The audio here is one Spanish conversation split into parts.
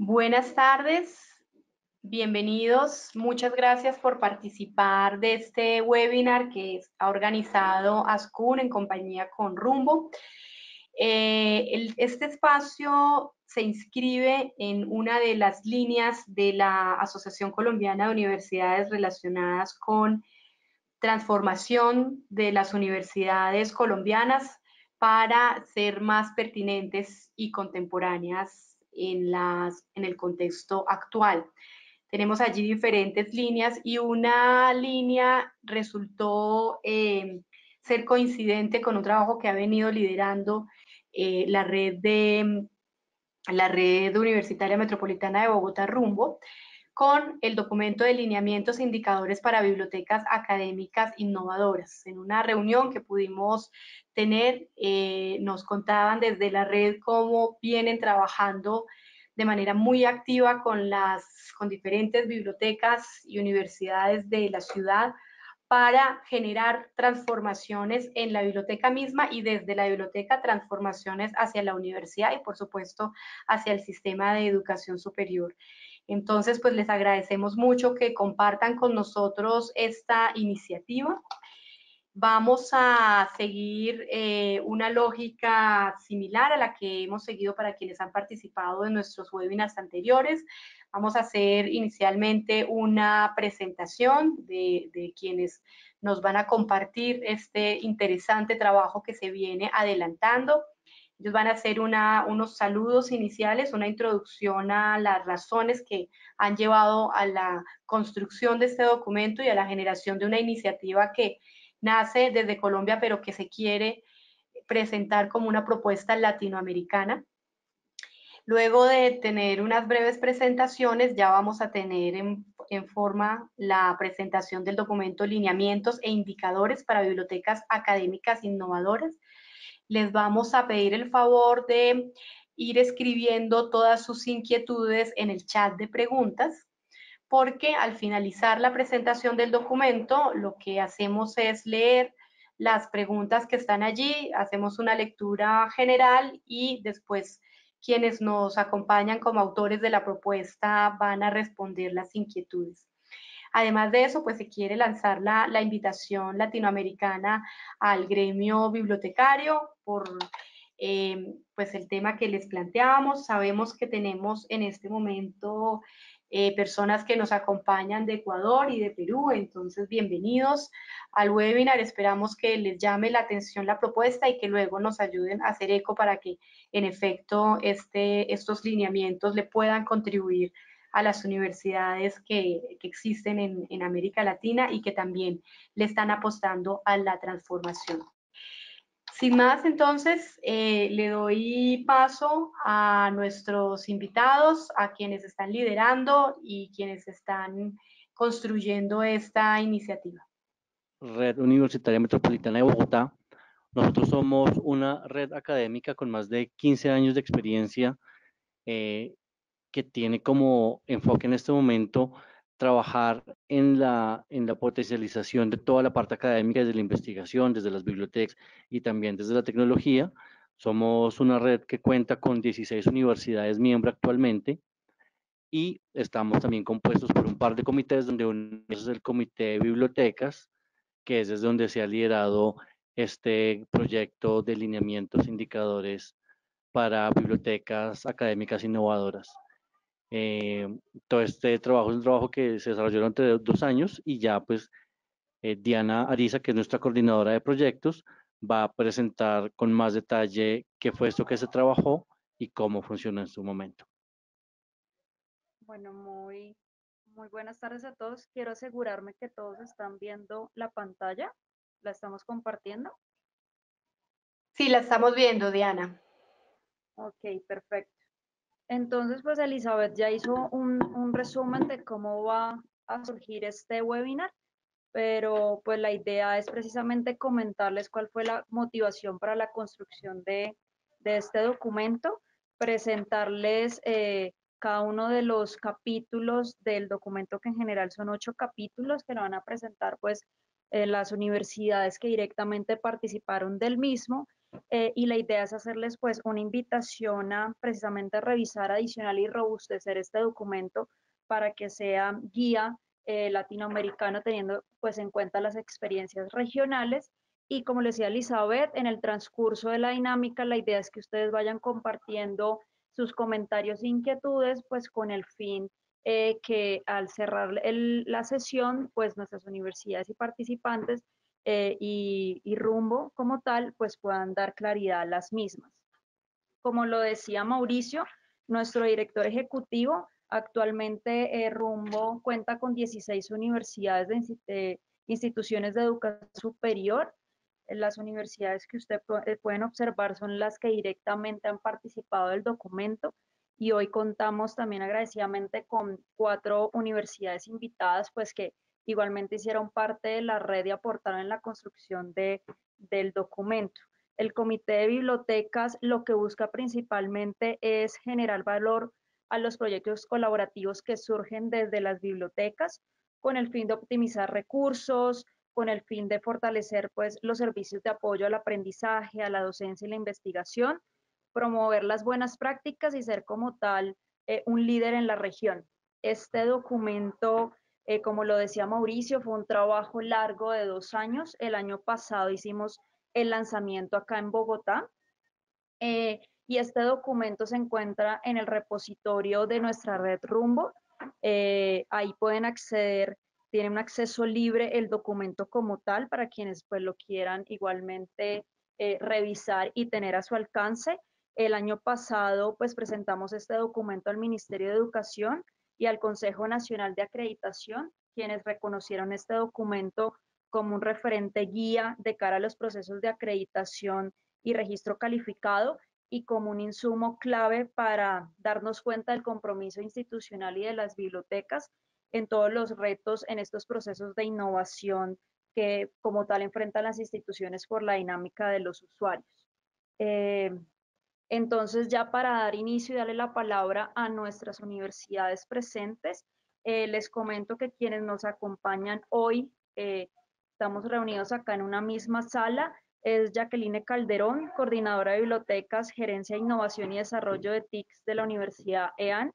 Buenas tardes, bienvenidos. Muchas gracias por participar de este webinar que ha organizado ASCUN en compañía con Rumbo. Este espacio se inscribe en una de las líneas de la Asociación Colombiana de Universidades relacionadas con transformación de las universidades colombianas para ser más pertinentes y contemporáneas en el contexto actual. Tenemos allí diferentes líneas y una línea resultó ser coincidente con un trabajo que ha venido liderando la red universitaria metropolitana de Bogotá, Rumbo, con el documento de lineamientos e indicadores para bibliotecas académicas innovadoras. En una reunión que pudimos tener, nos contaban desde la red cómo vienen trabajando de manera muy activa con diferentes bibliotecas y universidades de la ciudad para generar transformaciones en la biblioteca misma y desde la biblioteca transformaciones hacia la universidad y por supuesto hacia el sistema de educación superior. Entonces, pues les agradecemos mucho que compartan con nosotros esta iniciativa. Vamos a seguir una lógica similar a la que hemos seguido para quienes han participado en nuestros webinars anteriores. Vamos a hacer inicialmente una presentación de quienes nos van a compartir este interesante trabajo que se viene adelantando. Ellos van a hacer unos saludos iniciales, una introducción a las razones que han llevado a la construcción de este documento y a la generación de una iniciativa que nace desde Colombia, pero que se quiere presentar como una propuesta latinoamericana. Luego de tener unas breves presentaciones, ya vamos a tener en forma la presentación del documento Lineamientos e Indicadores para Bibliotecas Académicas Innovadoras. Les vamos a pedir el favor de ir escribiendo todas sus inquietudes en el chat de preguntas, porque al finalizar la presentación del documento, lo que hacemos es leer las preguntas que están allí, hacemos una lectura general y después quienes nos acompañan como autores de la propuesta van a responder las inquietudes. Además de eso, pues se quiere lanzar la invitación latinoamericana al gremio bibliotecario por pues el tema que les planteábamos. Sabemos que tenemos en este momento personas que nos acompañan de Ecuador y de Perú, entonces bienvenidos al webinar. Esperamos que les llame la atención la propuesta y que luego nos ayuden a hacer eco para que en efecto estos lineamientos le puedan contribuir a las universidades que existen en América Latina y que también le están apostando a la transformación. Sin más, entonces, le doy paso a nuestros invitados, a quienes están liderando y quienes están construyendo esta iniciativa. Red Universitaria Metropolitana de Bogotá. Nosotros somos una red académica con más de 15 años de experiencia que tiene como enfoque en este momento trabajar en la potencialización de toda la parte académica, desde la investigación, desde las bibliotecas y también desde la tecnología. Somos una red que cuenta con 16 universidades miembros actualmente y estamos también compuestos por un par de comités, donde uno es el Comité de Bibliotecas, que es desde donde se ha liderado este proyecto de lineamientos indicadores para bibliotecas académicas innovadoras. Todo este trabajo es un trabajo que se desarrolló durante 2 años y ya pues Diana Ariza, que es nuestra coordinadora de proyectos, va a presentar con más detalle qué fue esto que se trabajó y cómo funciona en su momento. Bueno, muy buenas tardes a todos. Quiero asegurarme que todos están viendo la pantalla. ¿La estamos compartiendo? Sí, la estamos viendo, Diana. Ok, perfecto. Entonces, pues Elizabeth ya hizo un resumen de cómo va a surgir este webinar, pero pues la idea es precisamente comentarles cuál fue la motivación para la construcción de este documento, presentarles cada uno de los capítulos del documento, que en general son 8 capítulos que lo van a presentar pues las universidades que directamente participaron del mismo, y la idea es hacerles pues una invitación a precisamente revisar, adicional y robustecer este documento para que sea guía latinoamericano teniendo pues en cuenta las experiencias regionales. Y como le decía Elizabeth, en el transcurso de la dinámica, la idea es que ustedes vayan compartiendo sus comentarios e inquietudes, pues con el fin que al cerrar la sesión, pues nuestras universidades y participantes y rumbo como tal, pues puedan dar claridad a las mismas. Como lo decía Mauricio, nuestro director ejecutivo, actualmente Rumbo cuenta con 16 universidades de instituciones de educación superior. Las universidades que usted pueden observar son las que directamente han participado del documento y hoy contamos también agradecidamente con 4 universidades invitadas, pues que igualmente hicieron parte de la red y aportaron en la construcción del documento. El Comité de Bibliotecas lo que busca principalmente es generar valor a los proyectos colaborativos que surgen desde las bibliotecas con el fin de optimizar recursos, con el fin de fortalecer pues, los servicios de apoyo al aprendizaje, a la docencia y la investigación, promover las buenas prácticas y ser como tal un líder en la región. Este documento, como lo decía Mauricio, fue un trabajo largo de 2 años. El año pasado hicimos el lanzamiento acá en Bogotá. Y este documento se encuentra en el repositorio de nuestra red Rumbo. Ahí pueden acceder, tienen un acceso libre el documento como tal para quienes pues lo quieran igualmente revisar y tener a su alcance. El año pasado pues presentamos este documento al Ministerio de Educación y al Consejo Nacional de Acreditación, quienes reconocieron este documento como un referente guía de cara a los procesos de acreditación y registro calificado y como un insumo clave para darnos cuenta del compromiso institucional y de las bibliotecas en todos los retos en estos procesos de innovación que como tal enfrentan las instituciones por la dinámica de los usuarios. Entonces, ya para dar inicio y darle la palabra a nuestras universidades presentes, les comento que quienes nos acompañan hoy, estamos reunidos acá en una misma sala, es Jacqueline Calderón, coordinadora de bibliotecas, gerencia, innovación y desarrollo de TICS de la Universidad EAN,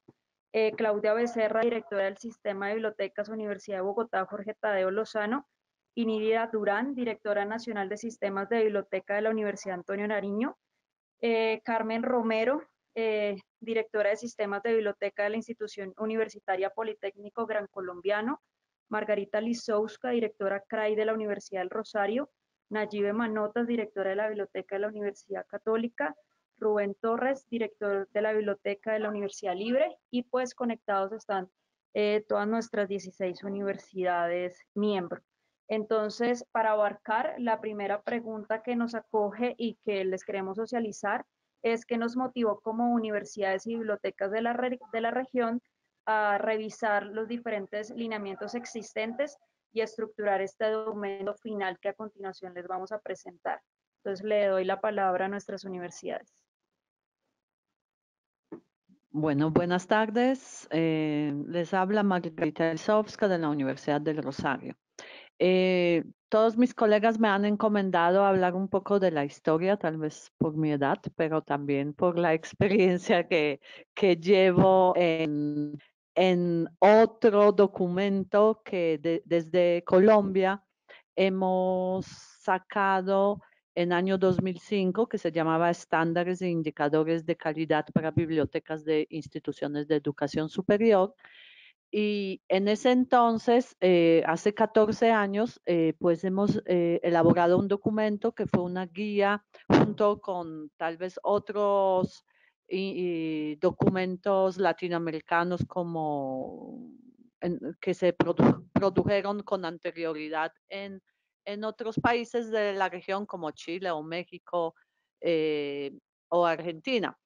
Claudia Becerra, directora del Sistema de Bibliotecas Universidad de Bogotá, Jorge Tadeo Lozano, y Nidia Durán, directora nacional de Sistemas de Biblioteca de la Universidad Antonio Nariño, Carmen Romero, directora de Sistemas de Biblioteca de la Institución Universitaria Politécnico Gran Colombiano, Margarita Lisowska, directora CRAI de la Universidad del Rosario, Nayibe Manotas, directora de la Biblioteca de la Universidad Católica, Rubén Torres, director de la Biblioteca de la Universidad Libre, y pues conectados están todas nuestras 16 universidades miembros. Entonces, para abarcar la primera pregunta que nos acoge y que les queremos socializar es qué nos motivó como universidades y bibliotecas de la región a revisar los diferentes lineamientos existentes y estructurar este documento final que a continuación les vamos a presentar. Entonces, le doy la palabra a nuestras universidades. Bueno, buenas tardes. Les habla Margarita Lisowska de la Universidad del Rosario. Todos mis colegas me han encomendado hablar un poco de la historia, tal vez por mi edad, pero también por la experiencia que llevo en otro documento que desde Colombia hemos sacado en año 2005, que se llamaba Estándares e Indicadores de Calidad para Bibliotecas de Instituciones de Educación Superior. Y en ese entonces, hace 14 años, pues hemos elaborado un documento que fue una guía junto con tal vez otros documentos latinoamericanos que se produjeron con anterioridad en otros países de la región como Chile o México o Argentina.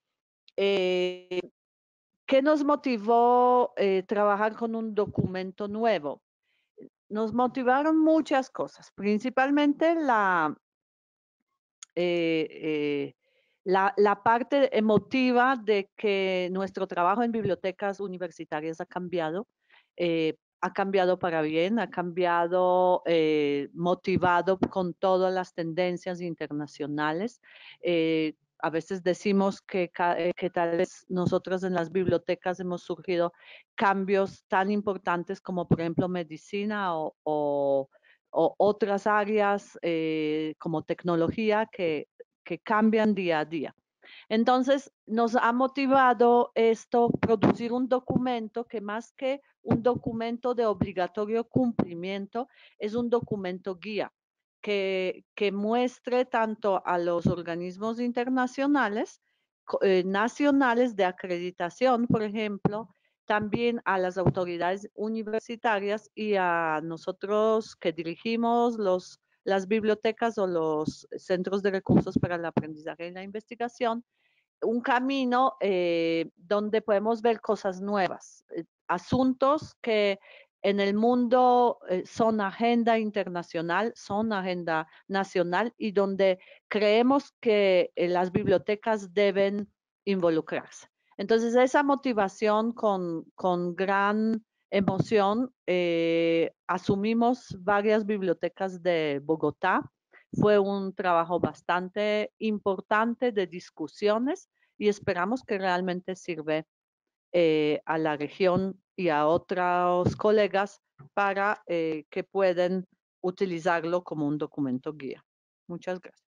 ¿Qué nos motivó trabajar con un documento nuevo? Nos motivaron muchas cosas, principalmente la parte emotiva de que nuestro trabajo en bibliotecas universitarias ha cambiado. ha cambiado para bien, ha cambiado motivado con todas las tendencias internacionales. A veces decimos que tal vez nosotros en las bibliotecas hemos surgido cambios tan importantes como por ejemplo medicina o otras áreas como tecnología que cambian día a día. Entonces, nos ha motivado esto, producir un documento que más que un documento de obligatorio cumplimiento, es un documento guía que muestre tanto a los organismos internacionales, nacionales de acreditación, por ejemplo, también a las autoridades universitarias y a nosotros que dirigimos las bibliotecas o los centros de recursos para el aprendizaje y la investigación, un camino donde podemos ver cosas nuevas, asuntos que en el mundo son agenda internacional, son agenda nacional y donde creemos que las bibliotecas deben involucrarse. Entonces, esa motivación con gran emoción, asumimos varias bibliotecas de Bogotá. Fue un trabajo bastante importante de discusiones y esperamos que realmente sirva a la región y a otros colegas para que puedan utilizarlo como un documento guía. Muchas gracias.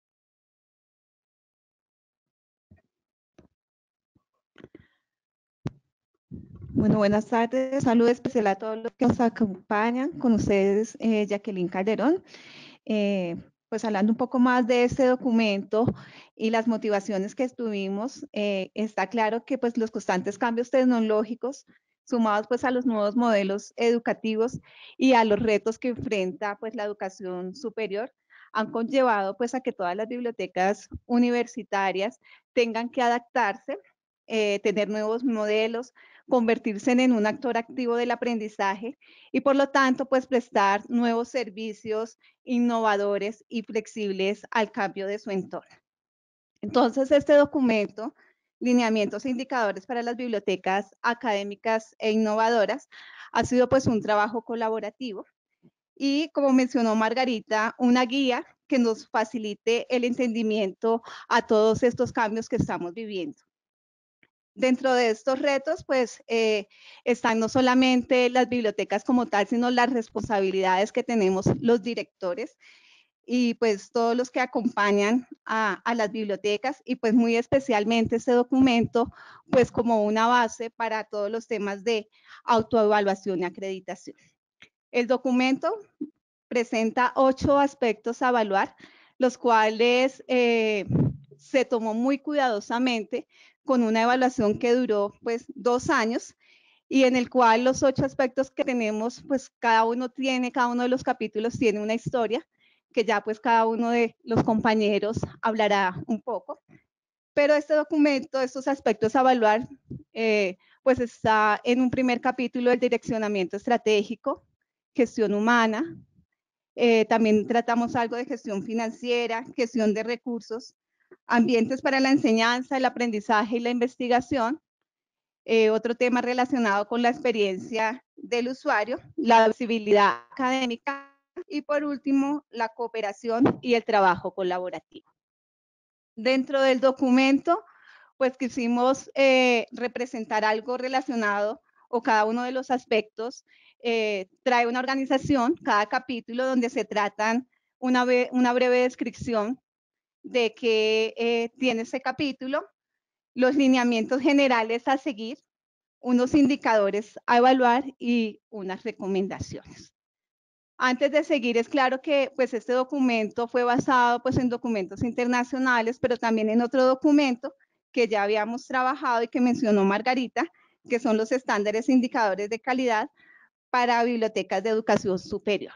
Bueno, buenas tardes. Saludo especial a todos los que nos acompañan. Con ustedes, Jacqueline Calderón. Pues hablando un poco más de este documento y las motivaciones que estuvimos, está claro que pues los constantes cambios tecnológicos sumados pues a los nuevos modelos educativos y a los retos que enfrenta pues la educación superior han conllevado pues a que todas las bibliotecas universitarias tengan que adaptarse, tener nuevos modelos, convertirse en un actor activo del aprendizaje y por lo tanto pues prestar nuevos servicios innovadores y flexibles al cambio de su entorno. Entonces, este documento, Lineamientos e Indicadores para las Bibliotecas Académicas e Innovadoras, ha sido pues un trabajo colaborativo y, como mencionó Margarita, una guía que nos facilite el entendimiento a todos estos cambios que estamos viviendo. Dentro de estos retos, pues, están no solamente las bibliotecas como tal, sino las responsabilidades que tenemos los directores y pues todos los que acompañan a las bibliotecas y pues muy especialmente este documento pues como una base para todos los temas de autoevaluación y acreditación. El documento presenta 8 aspectos a evaluar, los cuales se tomó muy cuidadosamente con una evaluación que duró pues 2 años y en el cual los 8 aspectos que tenemos, pues cada uno de los capítulos tiene una historia que ya pues cada uno de los compañeros hablará un poco. Pero este documento, estos aspectos a evaluar, pues está en un primer capítulo el direccionamiento estratégico, gestión humana, también tratamos algo de gestión financiera, gestión de recursos, ambientes para la enseñanza, el aprendizaje y la investigación. Otro tema relacionado con la experiencia del usuario, la visibilidad académica y por último, la cooperación y el trabajo colaborativo. Dentro del documento, pues quisimos representar algo relacionado o cada uno de los aspectos trae una organización, cada capítulo donde se tratan una breve descripción de qué tiene ese capítulo, los lineamientos generales a seguir, unos indicadores a evaluar y unas recomendaciones. Antes de seguir, es claro que pues este documento fue basado pues en documentos internacionales, pero también en otro documento que ya habíamos trabajado y que mencionó Margarita, que son los estándares indicadores de calidad para bibliotecas de educación superior.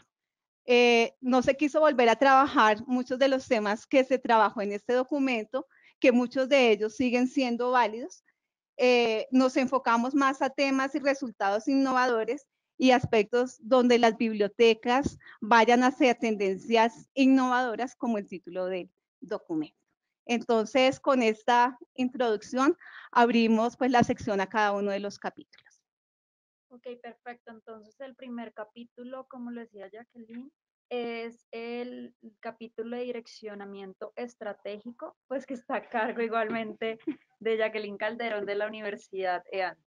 No se quiso volver a trabajar muchos de los temas que se trabajó en este documento, que muchos de ellos siguen siendo válidos. Nos enfocamos más a temas y resultados innovadores y aspectos donde las bibliotecas vayan hacia tendencias innovadoras, como el título del documento. Entonces, con esta introducción, abrimos pues la sección a cada uno de los capítulos. Ok, perfecto. Entonces el primer capítulo, como lo decía Jacqueline, es el capítulo de direccionamiento estratégico, pues que está a cargo igualmente de Jacqueline Calderón de la Universidad EAN.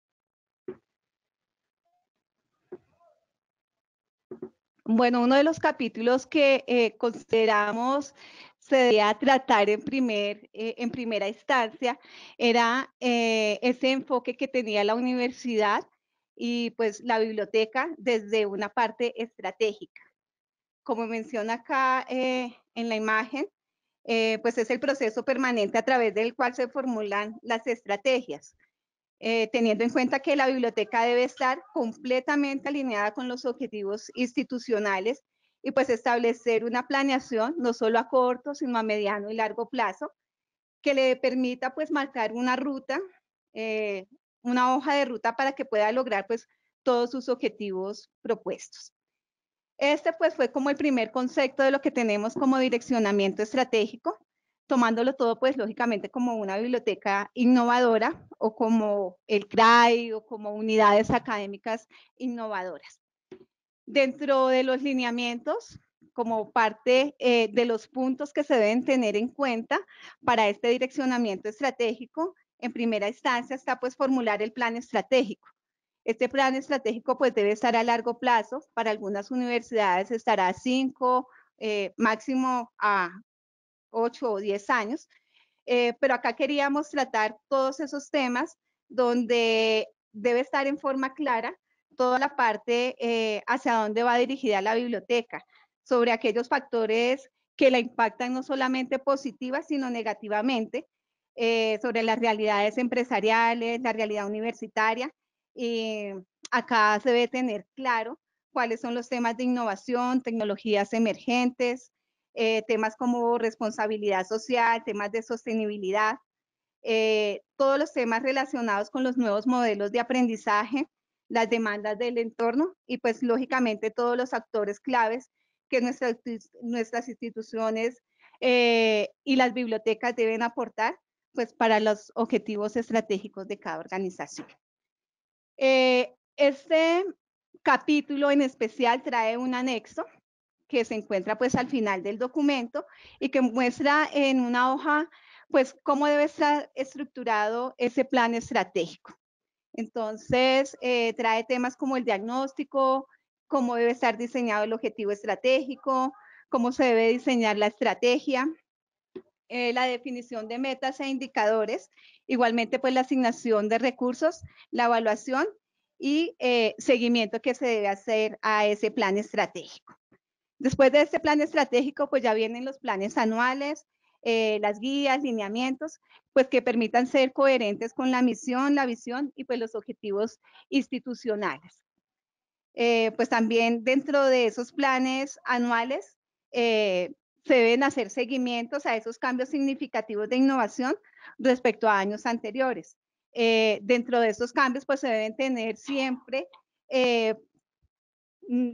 Bueno, uno de los capítulos que consideramos se debía tratar en primera instancia era ese enfoque que tenía la universidad y pues la biblioteca desde una parte estratégica. Como menciona acá en la imagen, pues es el proceso permanente a través del cual se formulan las estrategias. Teniendo en cuenta que la biblioteca debe estar completamente alineada con los objetivos institucionales y pues establecer una planeación no solo a corto, sino a mediano y largo plazo, que le permita pues marcar una ruta, una hoja de ruta para que pueda lograr pues todos sus objetivos propuestos. Este pues fue como el primer concepto de lo que tenemos como direccionamiento estratégico, tomándolo todo pues lógicamente como una biblioteca innovadora o como el CRAI o como unidades académicas innovadoras. Dentro de los lineamientos, como parte de los puntos que se deben tener en cuenta para este direccionamiento estratégico, en primera instancia está pues formular el plan estratégico. Este plan estratégico pues debe estar a largo plazo, para algunas universidades estará a 5, máximo a 8 o 10 años, pero acá queríamos tratar todos esos temas donde debe estar en forma clara toda la parte hacia dónde va dirigida la biblioteca, sobre aquellos factores que la impactan no solamente positiva, sino negativamente, sobre las realidades empresariales, la realidad universitaria. Y acá se debe tener claro cuáles son los temas de innovación, tecnologías emergentes, temas como responsabilidad social, temas de sostenibilidad, todos los temas relacionados con los nuevos modelos de aprendizaje, las demandas del entorno y pues lógicamente todos los actores claves que nuestras instituciones y las bibliotecas deben aportar pues para los objetivos estratégicos de cada organización. Este capítulo en especial trae un anexo que se encuentra pues al final del documento y que muestra en una hoja pues cómo debe estar estructurado ese plan estratégico. Entonces, trae temas como el diagnóstico, cómo debe estar diseñado el objetivo estratégico, cómo se debe diseñar la estrategia, la definición de metas e indicadores, igualmente pues la asignación de recursos, la evaluación y seguimiento que se debe hacer a ese plan estratégico. Después de este plan estratégico, pues ya vienen los planes anuales, las guías, lineamientos, pues que permitan ser coherentes con la misión, la visión y pues los objetivos institucionales. Pues también dentro de esos planes anuales se deben hacer seguimientos a esos cambios significativos de innovación respecto a años anteriores. Dentro de esos cambios, pues se deben tener siempre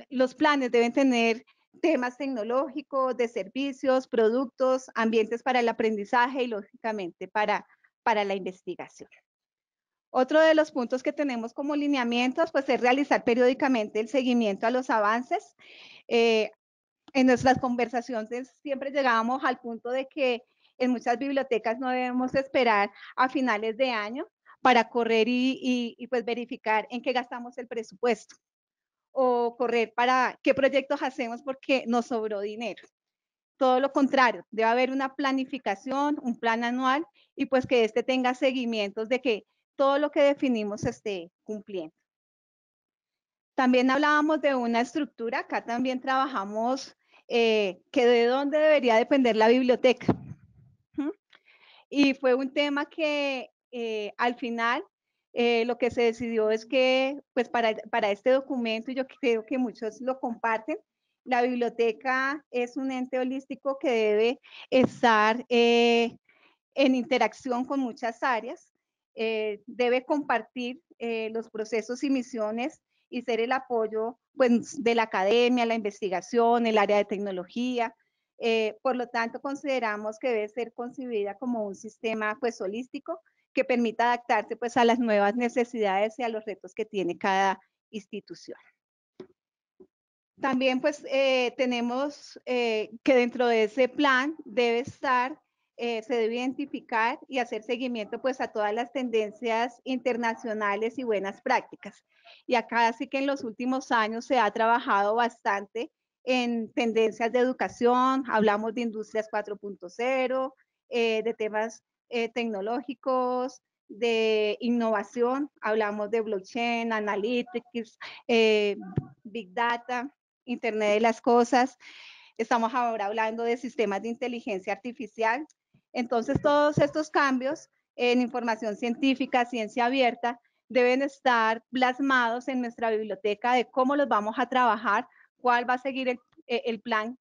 los planes deben tener temas tecnológicos, de servicios, productos, ambientes para el aprendizaje y lógicamente para la investigación. Otro de los puntos que tenemos como lineamientos pues es realizar periódicamente el seguimiento a los avances. En nuestras conversaciones siempre llegábamos al punto de que en muchas bibliotecas no debemos esperar a finales de año para correr y pues verificar en qué gastamos el presupuesto o correr para qué proyectos hacemos porque nos sobró dinero. Todo lo contrario, debe haber una planificación, un plan anual y pues que este tenga seguimientos de que todo lo que definimos se esté cumpliendo. También hablábamos de una estructura, acá también trabajamos que de dónde debería depender la biblioteca. Y fue un tema que al final lo que se decidió es que, pues para este documento, y yo creo que muchos lo comparten, la biblioteca es un ente holístico que debe estar en interacción con muchas áreas, debe compartir los procesos y misiones y ser el apoyo pues, de la academia, la investigación, el área de tecnología. Por lo tanto, consideramos que debe ser concebida como un sistema pues, holístico que permita adaptarse pues, a las nuevas necesidades y a los retos que tiene cada institución. También pues tenemos que dentro de ese plan debe estar, se debe identificar y hacer seguimiento pues a todas las tendencias internacionales y buenas prácticas. Y acá sí que en los últimos años se ha trabajado bastante en tendencias de educación, hablamos de industrias 4.0, de temas tecnológicos, de innovación, hablamos de blockchain, analytics, big data, Internet de las cosas. Estamos ahora hablando de sistemas de inteligencia artificial. Entonces, todos estos cambios en información científica, ciencia abierta, deben estar plasmados en nuestra biblioteca de cómo los vamos a trabajar, cuál va a seguir el plan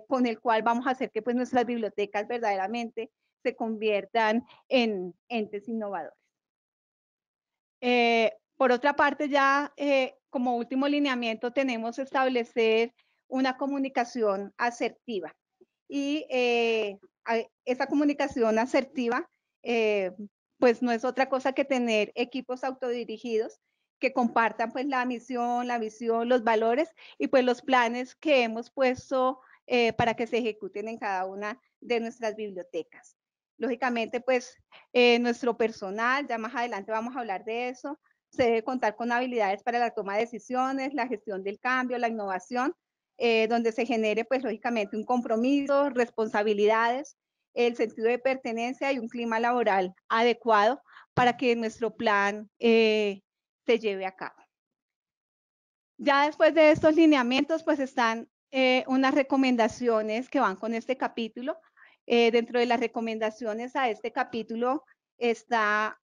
con el cual vamos a hacer que pues, nuestras bibliotecas verdaderamente se conviertan en entes innovadores. Por otra parte, ya como último lineamiento tenemos establecer una comunicación asertiva. Y esa comunicación asertiva, pues no es otra cosa que tener equipos autodirigidos que compartan pues la misión, la visión, los valores y pues los planes que hemos puesto para que se ejecuten en cada una de nuestras bibliotecas. Lógicamente, pues nuestro personal, ya más adelante vamos a hablar de eso, se debe contar con habilidades para la toma de decisiones, la gestión del cambio, la innovación, donde se genere, pues lógicamente, un compromiso, responsabilidades, el sentido de pertenencia y un clima laboral adecuado para que nuestro plan se lleve a cabo. Ya después de estos lineamientos, pues están unas recomendaciones que van con este capítulo. Dentro de las recomendaciones a este capítulo está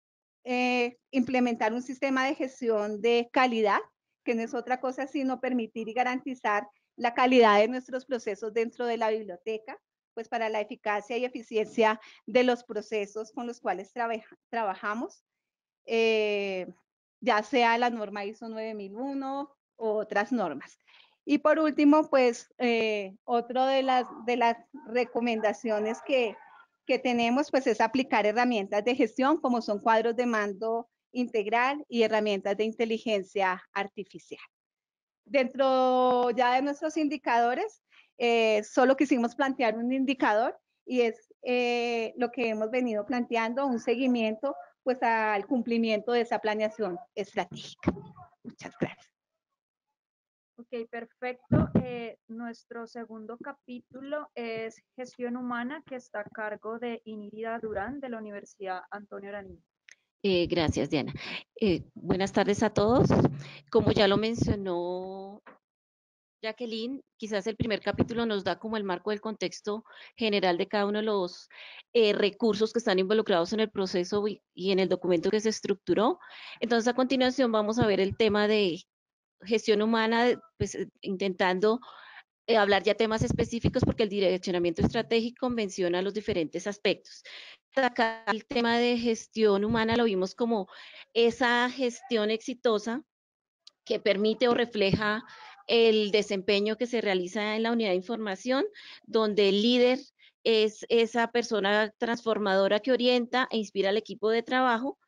implementar un sistema de gestión de calidad, que no es otra cosa sino permitir y garantizar la calidad de nuestros procesos dentro de la biblioteca, pues para la eficacia y eficiencia de los procesos con los cuales trabajamos, ya sea la norma ISO 9001 u otras normas. Y por último, pues otro de las recomendaciones que tenemos pues es aplicar herramientas de gestión como son cuadros de mando integral y herramientas de inteligencia artificial. Dentro ya de nuestros indicadores, solo quisimos plantear un indicador y es lo que hemos venido planteando, un seguimiento pues al cumplimiento de esa planeación estratégica. Muchas gracias. Ok, perfecto. Nuestro segundo capítulo es gestión humana, que está a cargo de Inírida Durán de la Universidad Antonio Nariño. Gracias, Diana. Buenas tardes a todos. Como ya lo mencionó Jacqueline, quizás el primer capítulo nos da como el marco del contexto general de cada uno de los recursos que están involucrados en el proceso y en el documento que se estructuró. Entonces, a continuación vamos a ver el tema de gestión humana, pues intentando hablar ya temas específicos porque el direccionamiento estratégico menciona los diferentes aspectos. Acá el tema de gestión humana lo vimos como esa gestión exitosa que permite o refleja el desempeño que se realiza en la unidad de información, donde el líder es esa persona transformadora que orienta e inspira al equipo de trabajo,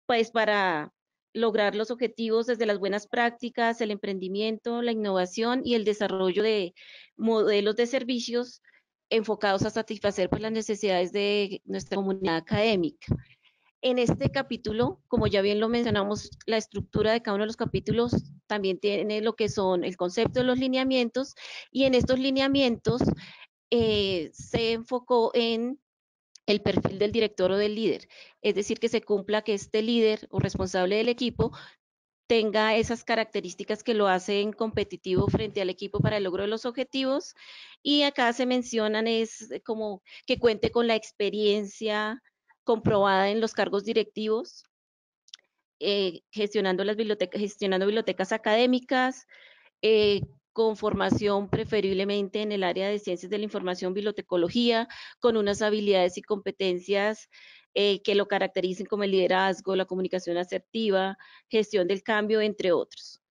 pues para lograr los objetivos desde las buenas prácticas, el emprendimiento, la innovación y el desarrollo de modelos de servicios enfocados a satisfacer pues, las necesidades de nuestra comunidad académica. En este capítulo, como ya bien lo mencionamos, la estructura de cada uno de los capítulos también tiene lo que son el concepto de los lineamientos, y en estos lineamientos se enfocó en el perfil del director o del líder, es decir, que se cumpla que este líder o responsable del equipo tenga esas características que lo hacen competitivo frente al equipo para el logro de los objetivos, y acá se mencionan es como que cuente con la experiencia comprobada en los cargos directivos, gestionando bibliotecas académicas, con formación preferiblemente en el área de ciencias de la información, bibliotecología, con unas habilidades y competencias que lo caractericen como el liderazgo, la comunicación asertiva, gestión del cambio, entre otros.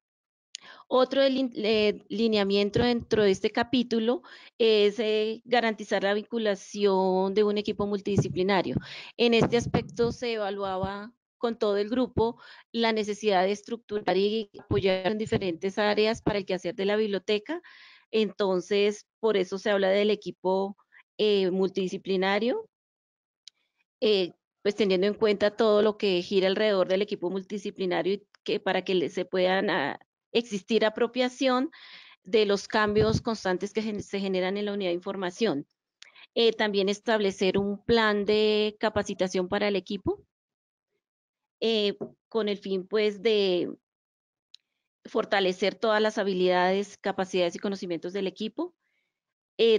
Otro lineamiento dentro de este capítulo es garantizar la vinculación de un equipo multidisciplinario. En este aspecto se evaluaba con todo el grupo la necesidad de estructurar y apoyar en diferentes áreas para el quehacer de la biblioteca. Entonces, por eso se habla del equipo multidisciplinario, pues teniendo en cuenta todo lo que gira alrededor del equipo multidisciplinario y que para que se puedan existir apropiación de los cambios constantes que se generan en la unidad de información. También establecer un plan de capacitación para el equipo, con el fin pues de fortalecer todas las habilidades, capacidades y conocimientos del equipo.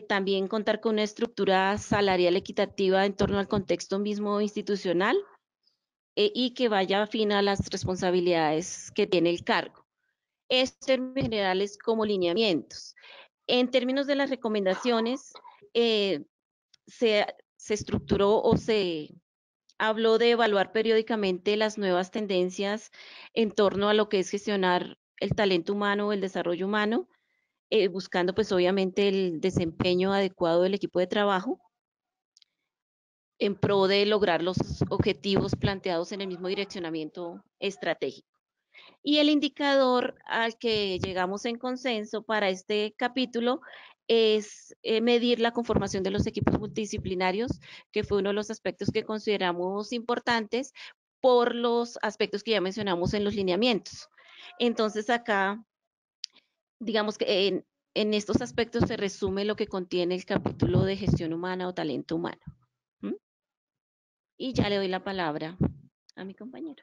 También contar con una estructura salarial equitativa en torno al contexto mismo institucional, y que vaya afín a las responsabilidades que tiene el cargo. Estos términos generales como lineamientos. En términos de las recomendaciones, se estructuró o se habló de evaluar periódicamente las nuevas tendencias en torno a lo que es gestionar el talento humano, el desarrollo humano, buscando pues obviamente el desempeño adecuado del equipo de trabajo en pro de lograr los objetivos planteados en el mismo direccionamiento estratégico. Y el indicador al que llegamos en consenso para este capítulo es medir la conformación de los equipos multidisciplinarios, que fue uno de los aspectos que consideramos importantes por los aspectos que ya mencionamos en los lineamientos. Entonces acá, digamos que en estos aspectos se resume lo que contiene el capítulo de gestión humana o talento humano. ¿Mm? Y ya le doy la palabra a mi compañero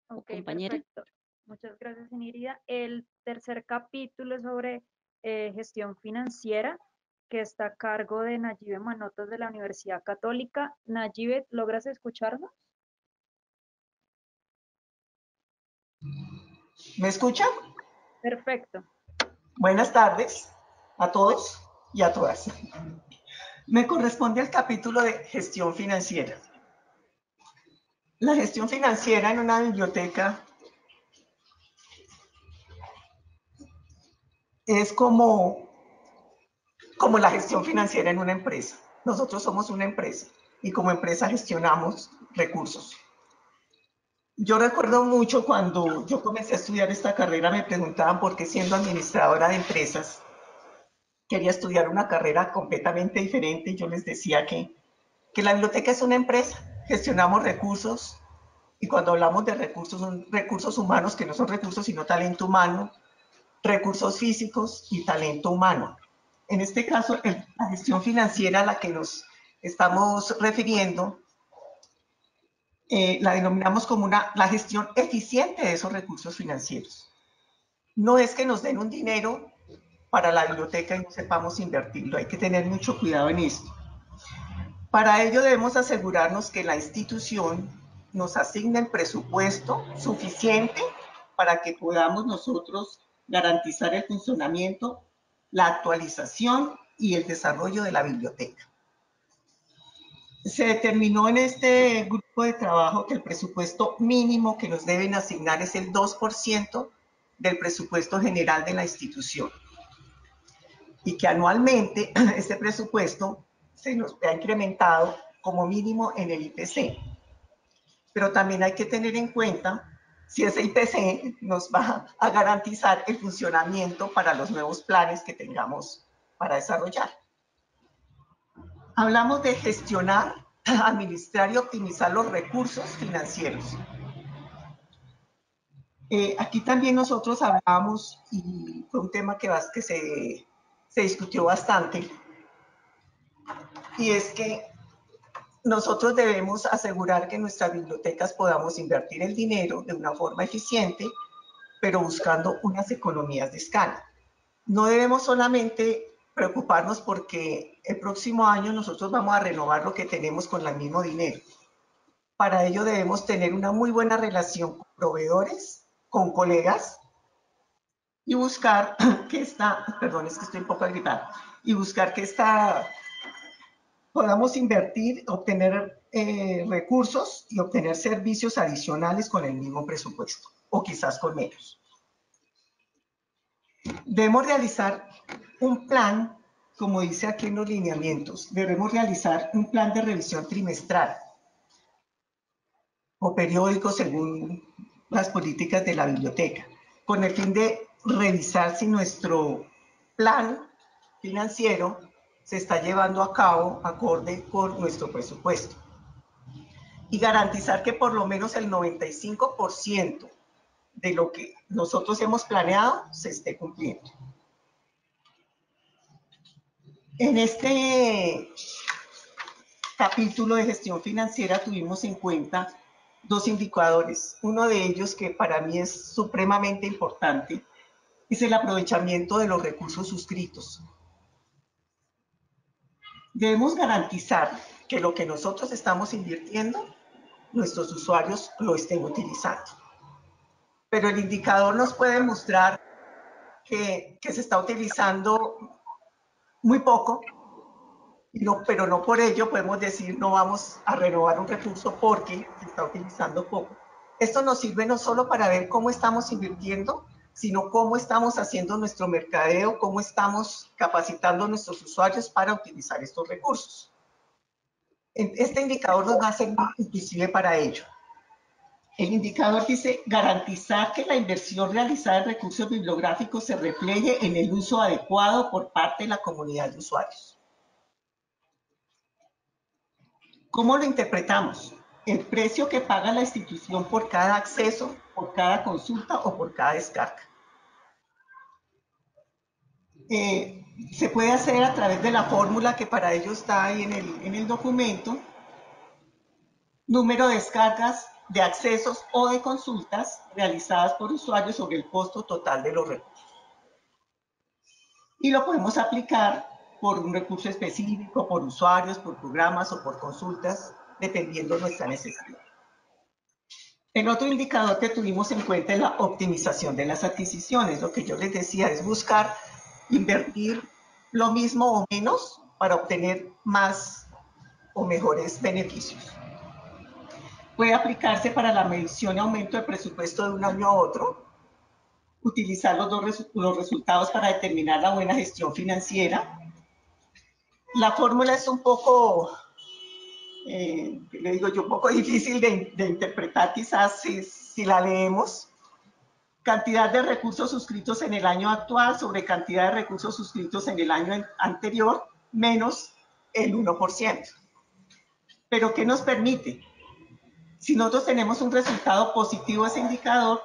o compañera. Perfecto. Muchas gracias, Inirida. El tercer capítulo es sobre gestión financiera, que está a cargo de Nayibe Manotas de la Universidad Católica. Nayibe, ¿logras escucharnos? ¿Me escuchan? Perfecto. Buenas tardes a todos y a todas. Me corresponde el capítulo de gestión financiera. La gestión financiera en una biblioteca es como la gestión financiera en una empresa. Nosotros somos una empresa y como empresa gestionamos recursos. Yo recuerdo mucho cuando yo comencé a estudiar esta carrera, me preguntaban por qué siendo administradora de empresas quería estudiar una carrera completamente diferente. Yo les decía que la biblioteca es una empresa, gestionamos recursos y cuando hablamos de recursos son recursos humanos que no son recursos sino talento humano, recursos físicos y talento humano. En este caso, la gestión financiera a la que nos estamos refiriendo la denominamos como la gestión eficiente de esos recursos financieros. No es que nos den un dinero para la biblioteca y no sepamos invertirlo, hay que tener mucho cuidado en esto. Para ello debemos asegurarnos que la institución nos asigne el presupuesto suficiente para que podamos nosotros garantizar el funcionamiento, la actualización y el desarrollo de la biblioteca. Se determinó en este grupo de trabajo que el presupuesto mínimo que nos deben asignar es el 2% del presupuesto general de la institución y que anualmente este presupuesto se nos ha incrementado como mínimo en el IPC. Pero también hay que tener en cuenta si ese IPC nos va a garantizar el funcionamiento para los nuevos planes que tengamos para desarrollar. Hablamos de gestionar, administrar y optimizar los recursos financieros. Aquí también nosotros hablamos, y fue un tema que se discutió bastante, y es que nosotros debemos asegurar que en nuestras bibliotecas podamos invertir el dinero de una forma eficiente, pero buscando unas economías de escala. No debemos solamente preocuparnos porque el próximo año nosotros vamos a renovar lo que tenemos con el mismo dinero. Para ello debemos tener una muy buena relación con proveedores, con colegas, y buscar que perdón, es que estoy un poco agripada, y buscar que podamos invertir, obtener recursos y obtener servicios adicionales con el mismo presupuesto, o quizás con menos. Debemos realizar un plan, como dice aquí en los lineamientos, debemos realizar un plan de revisión trimestral. o periódicos según las políticas de la biblioteca, con el fin de revisar si nuestro plan financiero se está llevando a cabo acorde con nuestro presupuesto y garantizar que por lo menos el 95% de lo que nosotros hemos planeado se esté cumpliendo. En este capítulo de gestión financiera tuvimos en cuenta dos indicadores. Uno de ellos, que para mí es supremamente importante, es el aprovechamiento de los recursos suscritos. Debemos garantizar que lo que nosotros estamos invirtiendo, nuestros usuarios lo estén utilizando. Pero el indicador nos puede mostrar que se está utilizando muy poco, pero no por ello podemos decir no vamos a renovar un recurso porque se está utilizando poco. Esto nos sirve no solo para ver cómo estamos invirtiendo, sino cómo estamos haciendo nuestro mercadeo, cómo estamos capacitando a nuestros usuarios para utilizar estos recursos. Este indicador nos va a servir inclusive para ello. El indicador dice garantizar que la inversión realizada en recursos bibliográficos se refleje en el uso adecuado por parte de la comunidad de usuarios. ¿Cómo lo interpretamos? El precio que paga la institución por cada acceso, por cada consulta o por cada descarga. Se puede hacer a través de la fórmula que para ello está ahí en el documento. Número de descargas, de accesos o de consultas realizadas por usuarios sobre el costo total de los recursos. Y lo podemos aplicar por un recurso específico, por usuarios, por programas o por consultas, dependiendo de nuestra necesidad. El otro indicador que tuvimos en cuenta es la optimización de las adquisiciones. Lo que yo les decía es buscar invertir lo mismo o menos para obtener más o mejores beneficios. Puede aplicarse para la medición y aumento de presupuesto de un año a otro, utilizar los resultados para determinar la buena gestión financiera. La fórmula es un poco, le digo yo, un poco difícil de interpretar quizás si la leemos. Cantidad de recursos suscritos en el año actual sobre cantidad de recursos suscritos en el año anterior menos el 1%. ¿Pero qué nos permite? Si nosotros tenemos un resultado positivo ese indicador,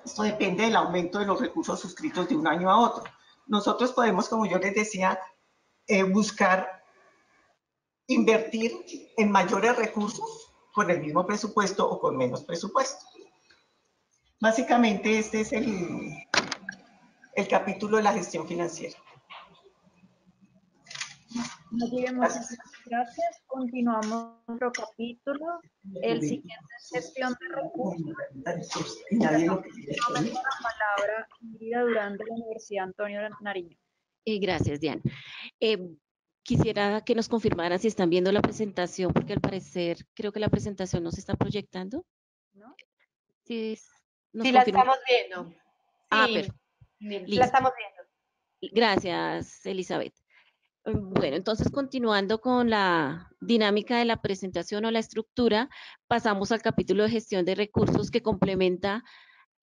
esto depende del aumento de los recursos suscritos de un año a otro. Nosotros podemos, como yo les decía, buscar invertir en mayores recursos con el mismo presupuesto o con menos presupuesto. Básicamente este es el capítulo de la gestión financiera. Muchas gracias. Continuamos nuestro capítulo. El siguiente es gestión de recursos. La palabra Mérida Durán de la Universidad Antonio Nariño. Gracias, Diana. Quisiera que nos confirmaran si están viendo la presentación, porque al parecer creo que la presentación no se está proyectando. ¿No? Sí, la estamos viendo. Sí, perfecto. La estamos viendo. Gracias, Elizabeth. Bueno, entonces continuando con la dinámica de la presentación o la estructura, pasamos al capítulo de gestión de recursos que complementa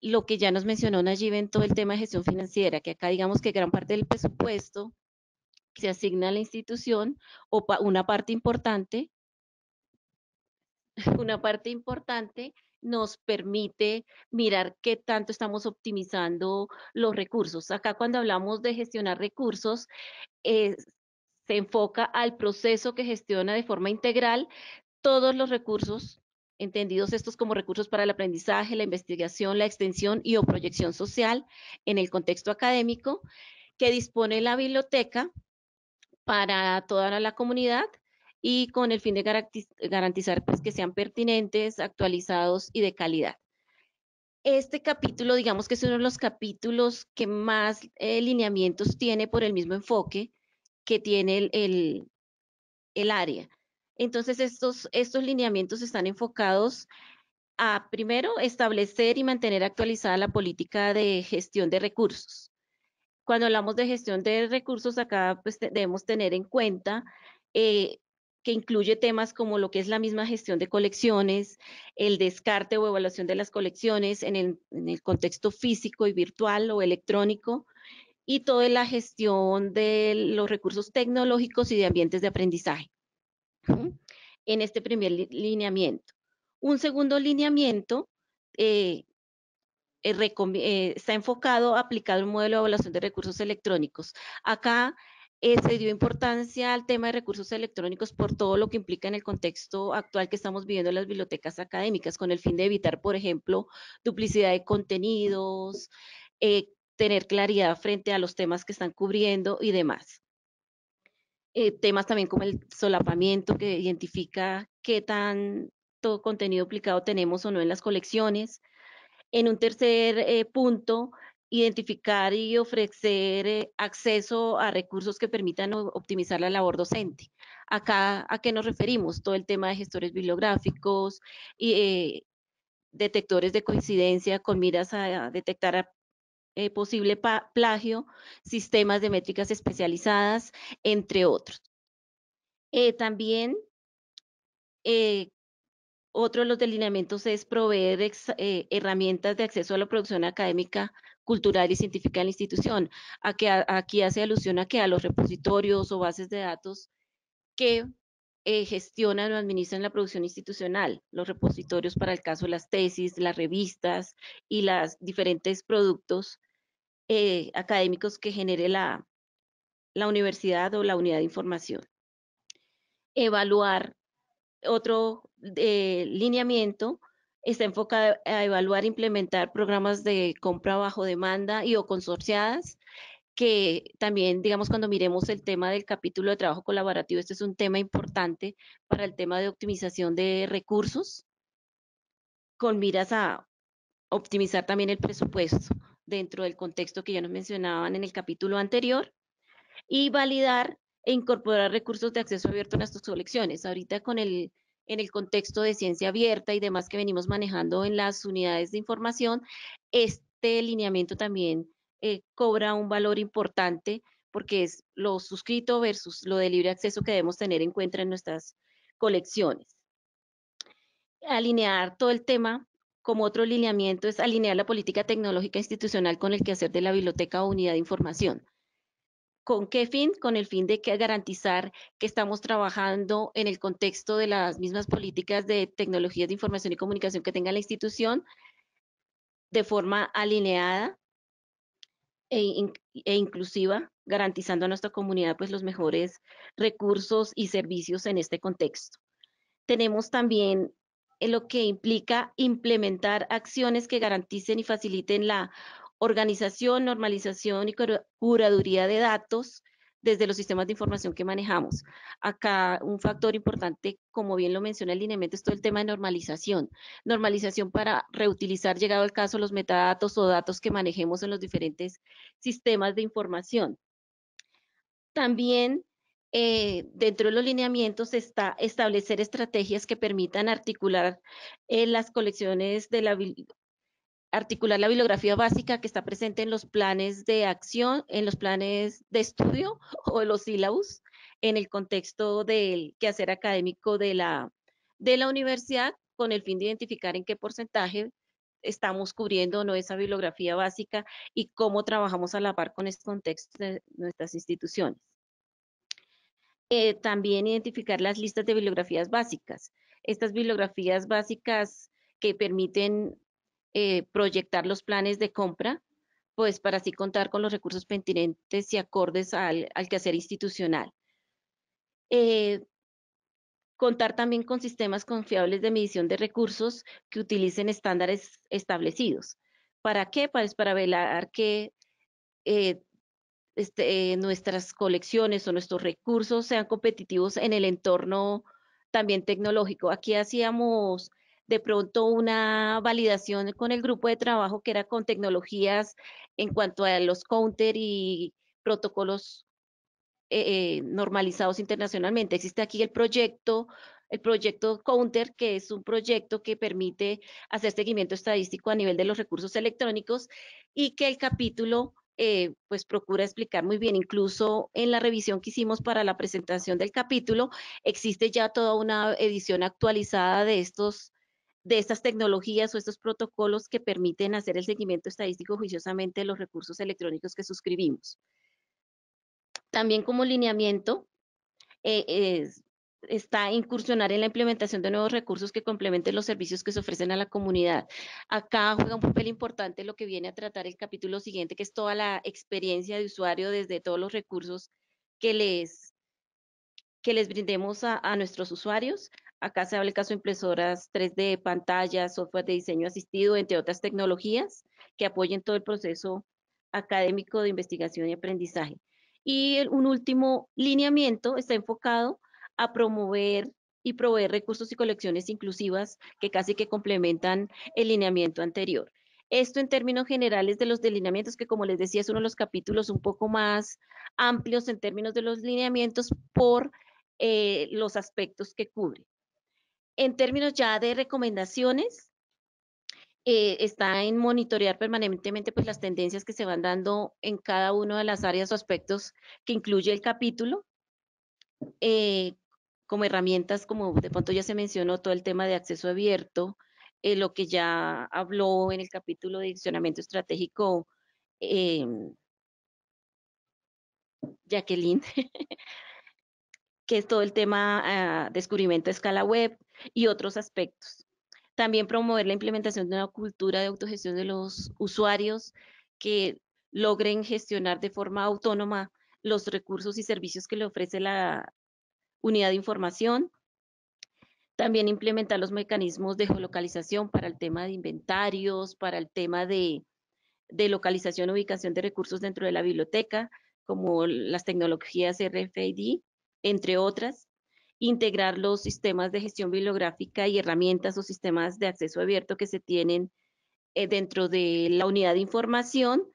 lo que ya nos mencionó Nayibe en todo el tema de gestión financiera, que acá digamos que gran parte del presupuesto que se asigna a la institución o una parte importante nos permite mirar qué tanto estamos optimizando los recursos. Acá cuando hablamos de gestionar recursos, se enfoca al proceso que gestiona de forma integral todos los recursos, entendidos estos como recursos para el aprendizaje, la investigación, la extensión y o proyección social en el contexto académico, que dispone la biblioteca para toda la comunidad y con el fin de garantizar pues, que sean pertinentes, actualizados y de calidad. Este capítulo, digamos que es uno de los capítulos que más lineamientos tiene por el mismo enfoque que tiene el área. Entonces, estos lineamientos están enfocados a, primero, establecer y mantener actualizada la política de gestión de recursos. Cuando hablamos de gestión de recursos, acá pues, debemos tener en cuenta que incluye temas como lo que es la misma gestión de colecciones, el descarte o evaluación de las colecciones en el contexto físico y virtual o electrónico, y toda la gestión de los recursos tecnológicos y de ambientes de aprendizaje. En este primer lineamiento. Un segundo lineamiento está enfocado a aplicar un modelo de evaluación de recursos electrónicos. Acá se dio importancia al tema de recursos electrónicos por todo lo que implica en el contexto actual que estamos viviendo en las bibliotecas académicas, con el fin de evitar, por ejemplo, duplicidad de contenidos, tener claridad frente a los temas que están cubriendo y demás. Temas también como el solapamiento, que identifica qué tanto contenido aplicado tenemos o no en las colecciones. En un tercer punto, identificar y ofrecer acceso a recursos que permitan optimizar la labor docente. Acá, ¿a qué nos referimos? Todo el tema de gestores bibliográficos y detectores de coincidencia con miras a detectar posible plagio, sistemas de métricas especializadas, entre otros. También otro de los delineamientos es proveer herramientas de acceso a la producción académica, cultural y científica de la institución. Aquí hace alusión a que a los repositorios o bases de datos que gestionan o administran la producción institucional, los repositorios para el caso de las tesis, las revistas y los diferentes productos académicos que genere la universidad o la unidad de información. Evaluar. Otro lineamiento está enfocado a evaluar e implementar programas de compra bajo demanda y o consorciadas, que también, digamos, cuando miremos el tema del capítulo de trabajo colaborativo, este es un tema importante para el tema de optimización de recursos, con miras a optimizar también el presupuesto dentro del contexto que ya nos mencionaban en el capítulo anterior, y validar e incorporar recursos de acceso abierto en nuestras colecciones. Ahorita en el contexto de ciencia abierta y demás que venimos manejando en las unidades de información, este lineamiento también cobra un valor importante porque es lo suscrito versus lo de libre acceso que debemos tener en cuenta en nuestras colecciones. Alinear todo el tema. Como otro lineamiento es alinear la política tecnológica institucional con el quehacer de la biblioteca o unidad de información. ¿Con qué fin? Con el fin de garantizar que estamos trabajando en el contexto de las mismas políticas de tecnologías de información y comunicación que tenga la institución, de forma alineada e inclusiva, garantizando a nuestra comunidad pues los mejores recursos y servicios en este contexto. Tenemos también lo que implica implementar acciones que garanticen y faciliten la organización, normalización y curaduría de datos desde los sistemas de información que manejamos. Acá un factor importante, como bien lo menciona el lineamiento, es todo el tema de normalización. Normalización para reutilizar, llegado el caso, los metadatos o datos que manejemos en los diferentes sistemas de información. También dentro de los lineamientos está establecer estrategias que permitan articular las colecciones articular la bibliografía básica que está presente en los planes de acción, en los planes de estudio o los sílabus, en el contexto del quehacer académico de la universidad, con el fin de identificar en qué porcentaje estamos cubriendo o no esa bibliografía básica y cómo trabajamos a la par con este contexto de nuestras instituciones. También identificar las listas de bibliografías básicas. Estas bibliografías básicas que permiten proyectar los planes de compra, pues para así contar con los recursos pertinentes y acordes al quehacer institucional. Contar también con sistemas confiables de medición de recursos que utilicen estándares establecidos. ¿Para qué? Pues para velar que nuestras colecciones o nuestros recursos sean competitivos en el entorno también tecnológico. Aquí hacíamos de pronto una validación con el grupo de trabajo que era con tecnologías en cuanto a los counter y protocolos normalizados internacionalmente. Existe aquí el proyecto Counter, que es un proyecto que permite hacer seguimiento estadístico a nivel de los recursos electrónicos y que el capítulo pues procura explicar muy bien. Incluso en la revisión que hicimos para la presentación del capítulo, existe ya toda una edición actualizada de estas tecnologías o estos protocolos que permiten hacer el seguimiento estadístico juiciosamente de los recursos electrónicos que suscribimos. También como lineamiento, está incursionar en la implementación de nuevos recursos que complementen los servicios que se ofrecen a la comunidad. Acá juega un papel importante lo que viene a tratar el capítulo siguiente, que es toda la experiencia de usuario desde todos los recursos que les brindemos a nuestros usuarios. Acá se habla el caso de impresoras 3D, pantallas, software de diseño asistido, entre otras tecnologías que apoyen todo el proceso académico de investigación y aprendizaje. Y un último lineamiento está enfocado a promover y proveer recursos y colecciones inclusivas que casi que complementan el lineamiento anterior. Esto en términos generales de los delineamientos, que como les decía es uno de los capítulos un poco más amplios en términos de los lineamientos por los aspectos que cubre. En términos ya de recomendaciones, está en monitorear permanentemente pues, las tendencias que se van dando en cada una de las áreas o aspectos que incluye el capítulo, como herramientas, como de pronto ya se mencionó, todo el tema de acceso abierto, lo que ya habló en el capítulo de diccionamiento estratégico Jacqueline, que es todo el tema descubrimiento a escala web y otros aspectos. También promover la implementación de una cultura de autogestión de los usuarios que logren gestionar de forma autónoma los recursos y servicios que le ofrece la unidad de información. También implementar los mecanismos de geolocalización para el tema de inventarios, para el tema de localización e ubicación de recursos dentro de la biblioteca, como las tecnologías RFID, entre otras. Integrar los sistemas de gestión bibliográfica y herramientas o sistemas de acceso abierto que se tienen dentro de la unidad de información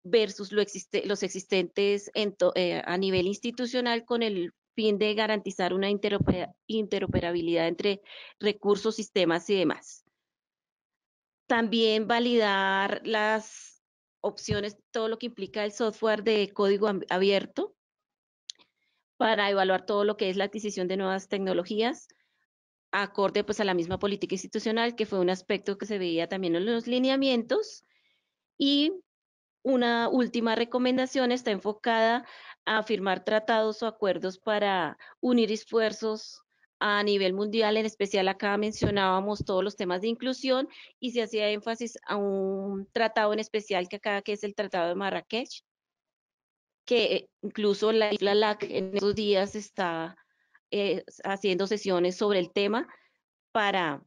versus los existentes a nivel institucional con el fin de garantizar una interoperabilidad entre recursos, sistemas y demás. También validar las opciones, todo lo que implica el software de código abierto para evaluar todo lo que es la adquisición de nuevas tecnologías, acorde pues a la misma política institucional, que fue un aspecto que se veía también en los lineamientos. Y una última recomendación está enfocada a firmar tratados o acuerdos para unir esfuerzos a nivel mundial. En especial acá mencionábamos todos los temas de inclusión y se hacía énfasis a un tratado en especial que es el Tratado de Marrakech, que incluso la isla LAC en estos días está haciendo sesiones sobre el tema para,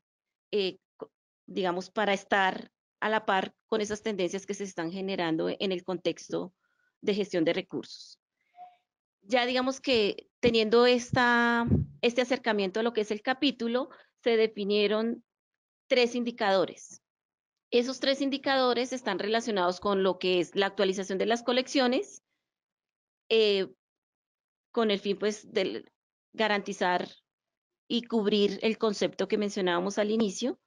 digamos, para estar a la par con esas tendencias que se están generando en el contexto de gestión de recursos. Ya digamos que teniendo este acercamiento a lo que es el capítulo, se definieron 3 indicadores. Esos 3 indicadores están relacionados con lo que es la actualización de las colecciones, con el fin pues de garantizar y cubrir el concepto que mencionábamos al inicio,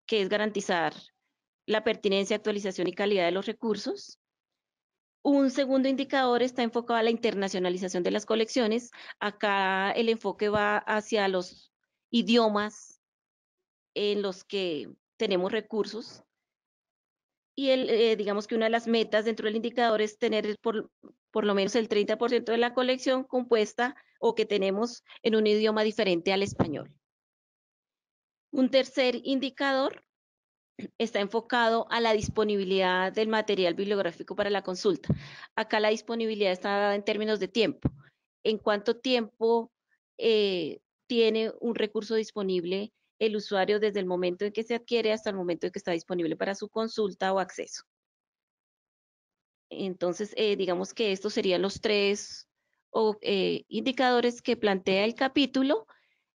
que es garantizar la pertinencia, actualización y calidad de los recursos. Un segundo indicador está enfocado a la internacionalización de las colecciones. Acá el enfoque va hacia los idiomas en los que tenemos recursos. Y digamos que una de las metas dentro del indicador es tener por lo menos el 30% de la colección compuesta o que tenemos en un idioma diferente al español. Un tercer indicador está enfocado a la disponibilidad del material bibliográfico para la consulta. Acá la disponibilidad está dada en términos de tiempo. ¿En cuánto tiempo tiene un recurso disponible el usuario desde el momento en que se adquiere hasta el momento en que está disponible para su consulta o acceso? Entonces, digamos que estos serían los 3 indicadores que plantea el capítulo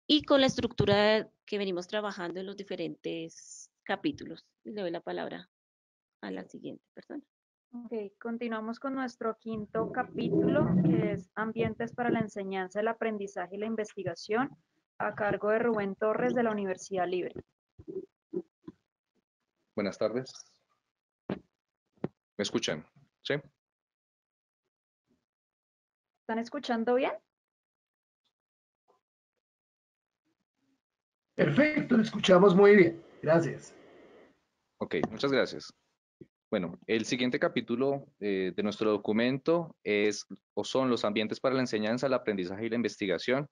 y con la estructura que venimos trabajando en los diferentes capítulos. Le doy la palabra a la siguiente persona. Ok, continuamos con nuestro 5º capítulo, que es Ambientes para la enseñanza, el aprendizaje y la investigación, a cargo de Rubén Torres de la Universidad Libre. Buenas tardes. ¿Me escuchan? ¿Sí? ¿Están escuchando bien? Perfecto, lo escuchamos muy bien. Gracias. Ok, muchas gracias. Bueno, el siguiente capítulo de nuestro documento es o son los ambientes para la enseñanza, el aprendizaje y la investigación.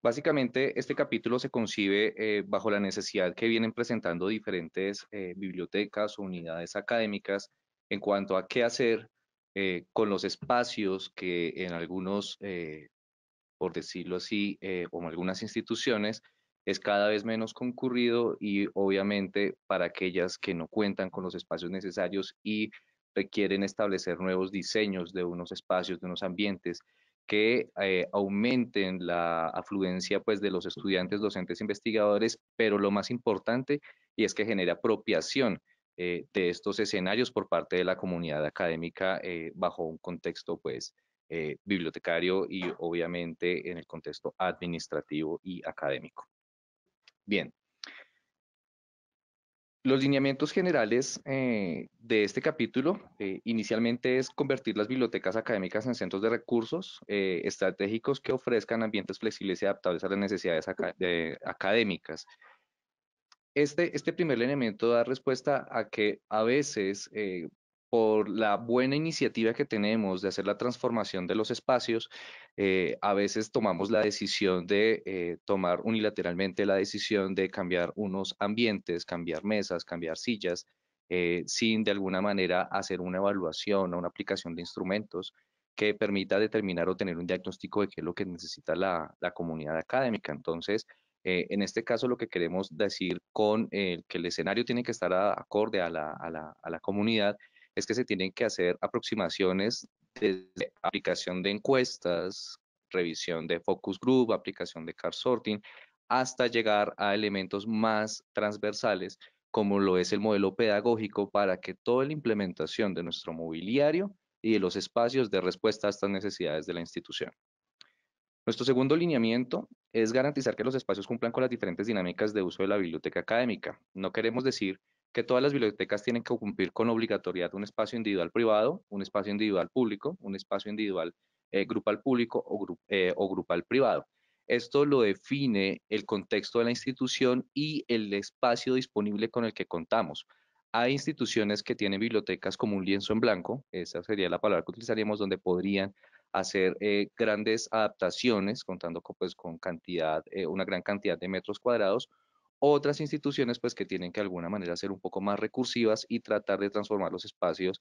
Básicamente, este capítulo se concibe bajo la necesidad que vienen presentando diferentes bibliotecas o unidades académicas en cuanto a qué hacer con los espacios que en algunos, por decirlo así, o en algunas instituciones es cada vez menos concurrido y obviamente para aquellas que no cuentan con los espacios necesarios y requieren establecer nuevos diseños de unos espacios, de unos ambientes que aumenten la afluencia pues, de los estudiantes, docentes, investigadores, pero lo más importante y es que genere apropiación de estos escenarios por parte de la comunidad académica bajo un contexto pues bibliotecario y obviamente en el contexto administrativo y académico. Bien, los lineamientos generales de este capítulo inicialmente es convertir las bibliotecas académicas en centros de recursos estratégicos que ofrezcan ambientes flexibles y adaptables a las necesidades académicas. Este primer lineamiento da respuesta a que a veces, por la buena iniciativa que tenemos de hacer la transformación de los espacios, a veces tomamos la decisión de tomar unilateralmente la decisión de cambiar unos ambientes, cambiar mesas, cambiar sillas, sin de alguna manera hacer una evaluación o una aplicación de instrumentos que permita determinar o tener un diagnóstico de qué es lo que necesita la comunidad académica. Entonces, en este caso, lo que queremos decir con que el escenario tiene que estar acorde a la comunidad es que se tienen que hacer aproximaciones desde aplicación de encuestas, revisión de focus group, aplicación de card sorting, hasta llegar a elementos más transversales, como lo es el modelo pedagógico, para que toda la implementación de nuestro mobiliario y de los espacios dé respuesta a estas necesidades de la institución. Nuestro segundo lineamiento es garantizar que los espacios cumplan con las diferentes dinámicas de uso de la biblioteca académica. No queremos decir que todas las bibliotecas tienen que cumplir con obligatoriedad un espacio individual privado, un espacio individual público, un espacio individual grupal público o grupal privado. Esto lo define el contexto de la institución y el espacio disponible con el que contamos. Hay instituciones que tienen bibliotecas como un lienzo en blanco, esa sería la palabra que utilizaríamos, donde podrían hacer grandes adaptaciones, contando pues, con cantidad, una gran cantidad de metros cuadrados. Otras instituciones pues que tienen que de alguna manera ser un poco más recursivas y tratar de transformar los espacios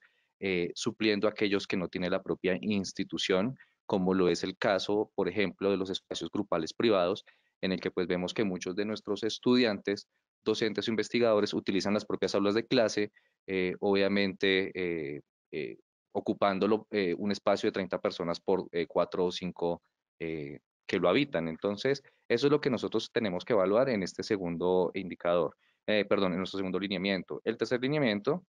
supliendo aquellos que no tiene la propia institución, como lo es el caso, por ejemplo, de los espacios grupales privados, en el que pues vemos que muchos de nuestros estudiantes, docentes o investigadores utilizan las propias aulas de clase, obviamente ocupándolo un espacio de 30 personas por 4 o 5 que lo habitan. Entonces, eso es lo que nosotros tenemos que evaluar en este segundo indicador, perdón, en nuestro segundo lineamiento. El tercer lineamiento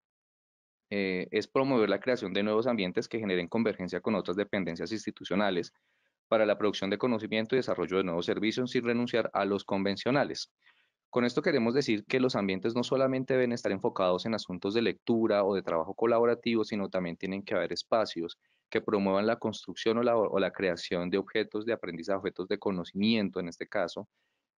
es promover la creación de nuevos ambientes que generen convergencia con otras dependencias institucionales para la producción de conocimiento y desarrollo de nuevos servicios sin renunciar a los convencionales. Con esto queremos decir que los ambientes no solamente deben estar enfocados en asuntos de lectura o de trabajo colaborativo, sino también tienen que haber espacios que promuevan la construcción o la creación de objetos de aprendizaje, objetos de conocimiento en este caso.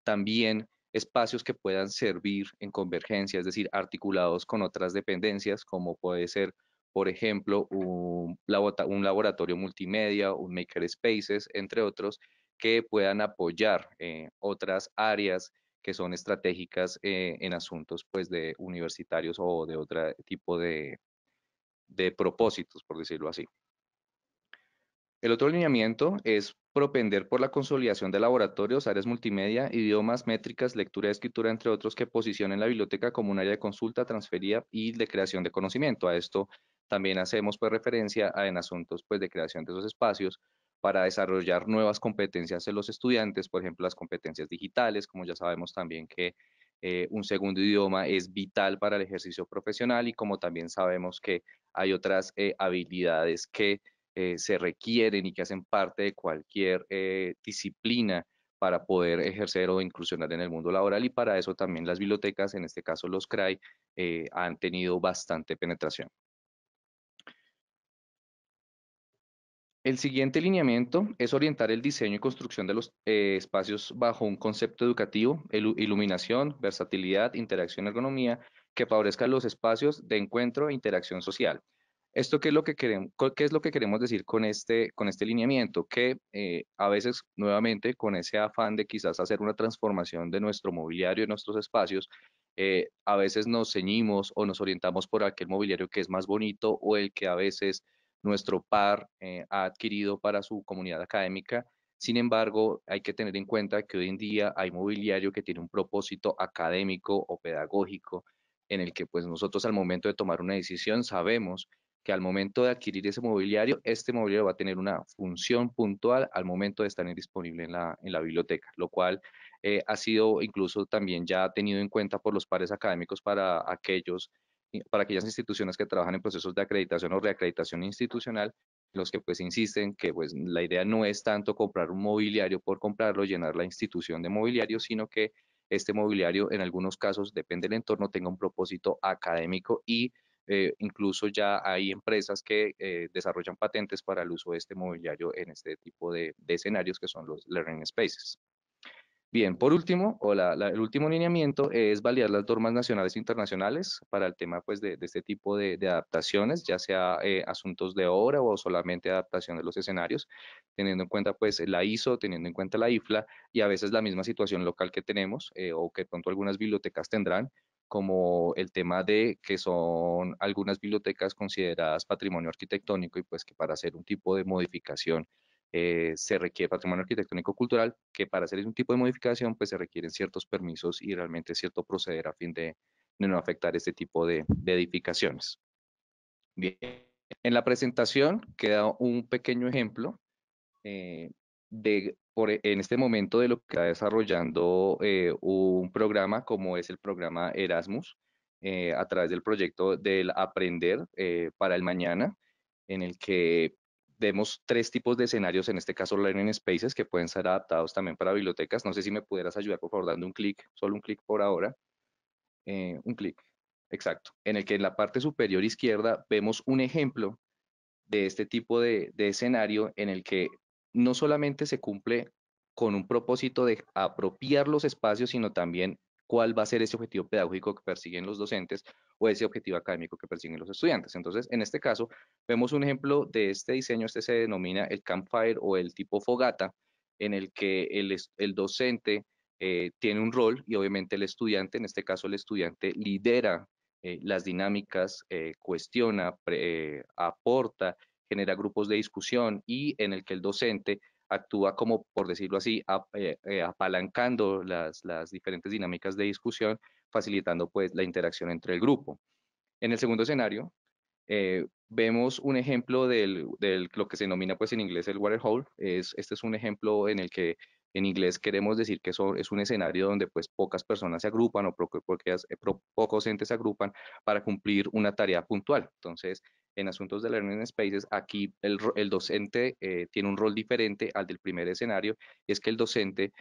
También espacios que puedan servir en convergencia, es decir, articulados con otras dependencias, como puede ser, por ejemplo, un laboratorio multimedia, un maker spaces, entre otros, que puedan apoyar otras áreas que son estratégicas en asuntos pues, de universitarios o de otro tipo de propósitos, por decirlo así. El otro lineamiento es propender por la consolidación de laboratorios, áreas multimedia, idiomas, métricas, lectura y escritura, entre otros, que posicionen la biblioteca como un área de consulta, transferida y de creación de conocimiento. A esto también hacemos pues, referencia en asuntos pues, de creación de esos espacios para desarrollar nuevas competencias de los estudiantes, por ejemplo, las competencias digitales, como ya sabemos también que un segundo idioma es vital para el ejercicio profesional y como también sabemos que hay otras habilidades que se requieren y que hacen parte de cualquier disciplina para poder ejercer o incursionar en el mundo laboral y para eso también las bibliotecas, en este caso los CRAI, han tenido bastante penetración. El siguiente lineamiento es orientar el diseño y construcción de los espacios bajo un concepto educativo, iluminación, versatilidad, interacción, ergonomía, que favorezca los espacios de encuentro e interacción social. ¿Esto qué es lo que queremos, qué es lo que queremos decir con este lineamiento? Que a veces, nuevamente, con ese afán de quizás hacer una transformación de nuestro mobiliario, de nuestros espacios, a veces nos ceñimos o nos orientamos por aquel mobiliario que es más bonito o el que a veces nuestro par ha adquirido para su comunidad académica. Sin embargo, hay que tener en cuenta que hoy en día hay mobiliario que tiene un propósito académico o pedagógico en el que pues nosotros al momento de tomar una decisión sabemos que al momento de adquirir ese mobiliario, este mobiliario va a tener una función puntual al momento de estar disponible en la biblioteca, lo cual ha sido incluso también ya tenido en cuenta por los pares académicos para aquellas instituciones que trabajan en procesos de acreditación o reacreditación institucional, los que pues insisten que pues la idea no es tanto comprar un mobiliario por comprarlo, llenar la institución de mobiliario, sino que este mobiliario en algunos casos, depende del entorno, tenga un propósito académico y incluso ya hay empresas que desarrollan patentes para el uso de este mobiliario en este tipo de escenarios que son los learning spaces. Bien, por último, el último lineamiento es validar las normas nacionales e internacionales para el tema pues, de este tipo de adaptaciones, ya sea asuntos de obra o solamente adaptación de los escenarios, teniendo en cuenta pues, la ISO, teniendo en cuenta la IFLA y a veces la misma situación local que tenemos o que pronto algunas bibliotecas tendrán, como el tema de que son algunas bibliotecas consideradas patrimonio arquitectónico y pues que para hacer un tipo de modificación se requiere patrimonio arquitectónico cultural, que para hacer un tipo de modificación, pues se requieren ciertos permisos y realmente cierto proceder a fin de no afectar este tipo de edificaciones. Bien, en la presentación queda un pequeño ejemplo en este momento de lo que está desarrollando un programa como es el programa Erasmus, a través del proyecto del Aprender para el Mañana, en el que vemos tres tipos de escenarios, en este caso Learning Spaces, que pueden ser adaptados también para bibliotecas. No sé si me pudieras ayudar, por favor, dando un clic, solo un clic por ahora. Un clic, exacto. En el que en la parte superior izquierda vemos un ejemplo de este tipo de escenario en el que no solamente se cumple con un propósito de apropiar los espacios, sino también cuál va a ser ese objetivo pedagógico que persiguen los docentes o ese objetivo académico que persiguen los estudiantes. Entonces, en este caso, vemos un ejemplo de este diseño, este se denomina el campfire o el tipo fogata, en el que el docente tiene un rol y obviamente el estudiante, en este caso el estudiante, lidera las dinámicas, cuestiona, aporta, genera grupos de discusión y en el que el docente actúa como, por decirlo así, apalancando las diferentes dinámicas de discusión, facilitando pues la interacción entre el grupo. En el segundo escenario, vemos un ejemplo de lo que se denomina pues en inglés el water hole. Este es un ejemplo en el que en inglés queremos decir que es un escenario donde pues pocas personas se agrupan o pocos entes se agrupan para cumplir una tarea puntual. Entonces, en asuntos de Learning Spaces, aquí el docente tiene un rol diferente al del primer escenario, y es que el docente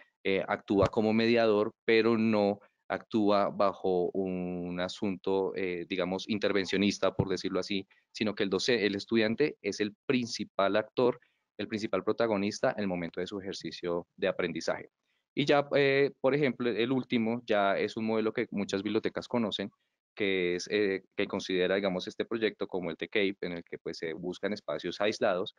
actúa como mediador, pero no actúa bajo un asunto, digamos, intervencionista, por decirlo así, sino que el estudiante es el principal actor, el principal protagonista en el momento de su ejercicio de aprendizaje. Y ya, por ejemplo, el último ya es un modelo que muchas bibliotecas conocen, que considera, digamos, este proyecto como el TCAPE, en el que pues se buscan espacios aislados,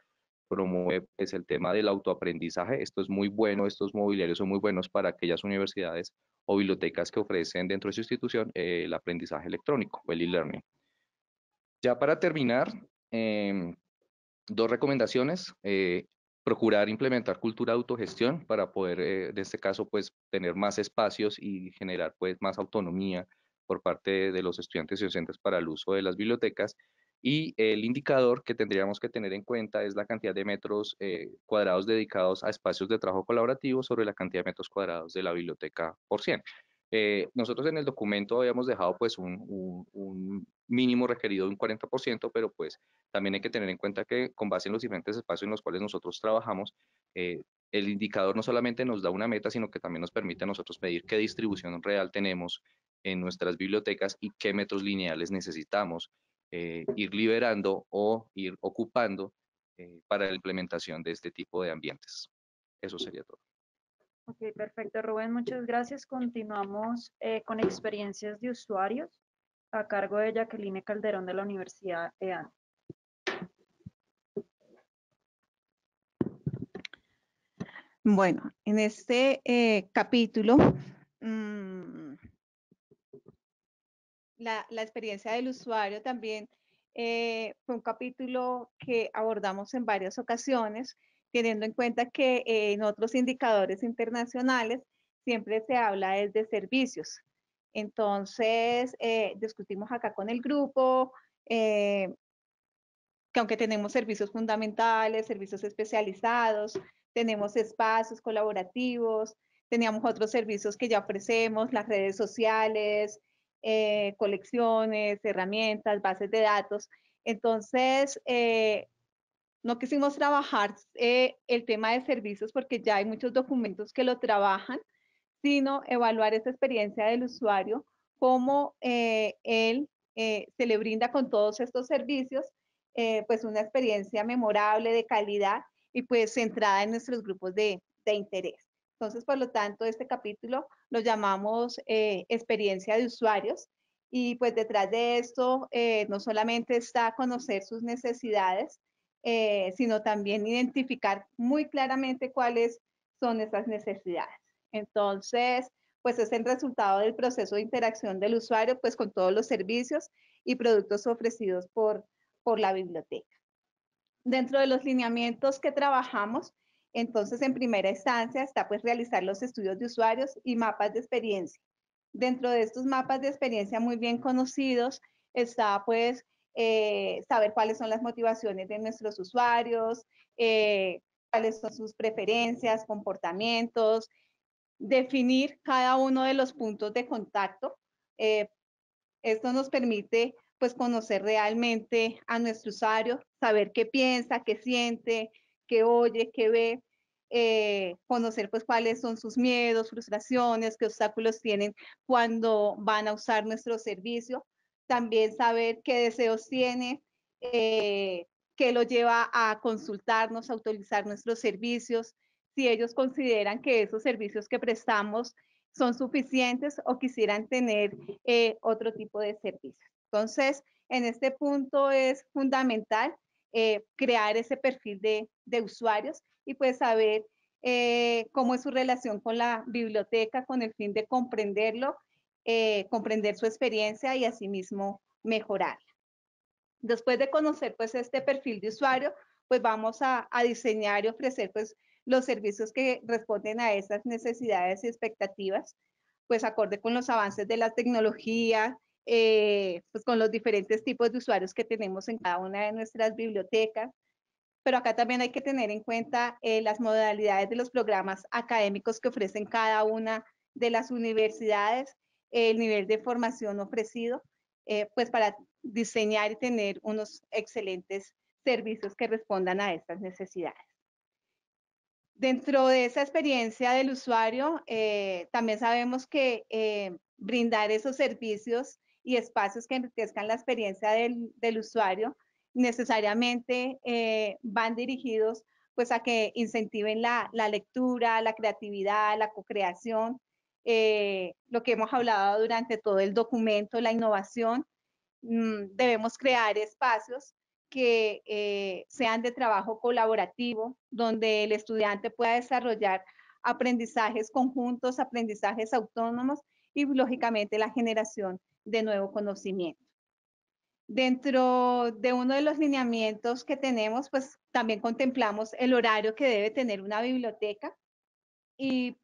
promueve pues, el tema del autoaprendizaje. Esto es muy bueno, estos mobiliarios son muy buenos para aquellas universidades o bibliotecas que ofrecen dentro de su institución el aprendizaje electrónico o el e-learning. Ya para terminar, dos recomendaciones. Procurar implementar cultura de autogestión para poder, en este caso, pues tener más espacios y generar pues más autonomía por parte de los estudiantes y docentes para el uso de las bibliotecas. Y el indicador que tendríamos que tener en cuenta es la cantidad de metros cuadrados dedicados a espacios de trabajo colaborativo sobre la cantidad de metros cuadrados de la biblioteca por 100. Nosotros en el documento habíamos dejado pues un mínimo requerido de un 40%, pero pues también hay que tener en cuenta que con base en los diferentes espacios en los cuales nosotros trabajamos, el indicador no solamente nos da una meta, sino que también nos permite a nosotros medir qué distribución real tenemos en nuestras bibliotecas y qué metros lineales necesitamos ir liberando o ir ocupando para la implementación de este tipo de ambientes. Eso sería todo. Ok, perfecto, Rubén, muchas gracias. Continuamos con experiencias de usuarios a cargo de Jacqueline Calderón de la Universidad EAN. Bueno, en este capítulo, la experiencia del usuario también fue un capítulo que abordamos en varias ocasiones, teniendo en cuenta que en otros indicadores internacionales siempre se habla de servicios. Entonces, discutimos acá con el grupo que aunque tenemos servicios fundamentales, servicios especializados, tenemos espacios colaborativos, teníamos otros servicios que ya ofrecemos, las redes sociales, colecciones, herramientas, bases de datos. Entonces, no quisimos trabajar el tema de servicios porque ya hay muchos documentos que lo trabajan, sino evaluar esa experiencia del usuario, cómo él se le brinda con todos estos servicios, pues una experiencia memorable, de calidad y pues centrada en nuestros grupos de interés. Entonces, por lo tanto, este capítulo lo llamamos experiencia de usuarios y pues detrás de esto no solamente está conocer sus necesidades, sino también identificar muy claramente cuáles son esas necesidades. Entonces, pues es el resultado del proceso de interacción del usuario pues con todos los servicios y productos ofrecidos por la biblioteca. Dentro de los lineamientos que trabajamos, entonces en primera instancia está pues realizar los estudios de usuarios y mapas de experiencia. Dentro de estos mapas de experiencia muy bien conocidos está pues saber cuáles son las motivaciones de nuestros usuarios, cuáles son sus preferencias, comportamientos, definir cada uno de los puntos de contacto. Esto nos permite pues conocer realmente a nuestro usuario, saber qué piensa, qué siente, qué oye, qué ve, conocer pues cuáles son sus miedos, frustraciones, qué obstáculos tienen cuando van a usar nuestro servicio. También saber qué deseos tiene, qué lo lleva a consultarnos, a utilizar nuestros servicios, si ellos consideran que esos servicios que prestamos son suficientes o quisieran tener otro tipo de servicios. Entonces, en este punto es fundamental crear ese perfil de usuarios y pues saber cómo es su relación con la biblioteca con el fin de comprenderlo, comprender su experiencia y asimismo mejorarla. Después de conocer pues este perfil de usuario, pues vamos a diseñar y ofrecer pues los servicios que responden a esas necesidades y expectativas, pues acorde con los avances de la tecnología, pues con los diferentes tipos de usuarios que tenemos en cada una de nuestras bibliotecas. Pero acá también hay que tener en cuenta las modalidades de los programas académicos que ofrecen cada una de las universidades, el nivel de formación ofrecido, pues para diseñar y tener unos excelentes servicios que respondan a estas necesidades. Dentro de esa experiencia del usuario, también sabemos que brindar esos servicios y espacios que enriquezcan la experiencia del usuario necesariamente van dirigidos pues a que incentiven la lectura, la creatividad, la co-creación, lo que hemos hablado durante todo el documento, la innovación. Debemos crear espacios que sean de trabajo colaborativo, donde el estudiante pueda desarrollar aprendizajes conjuntos, aprendizajes autónomos y lógicamente la generación de nuevo conocimiento. Dentro de uno de los lineamientos que tenemos, pues también contemplamos el horario que debe tener una biblioteca y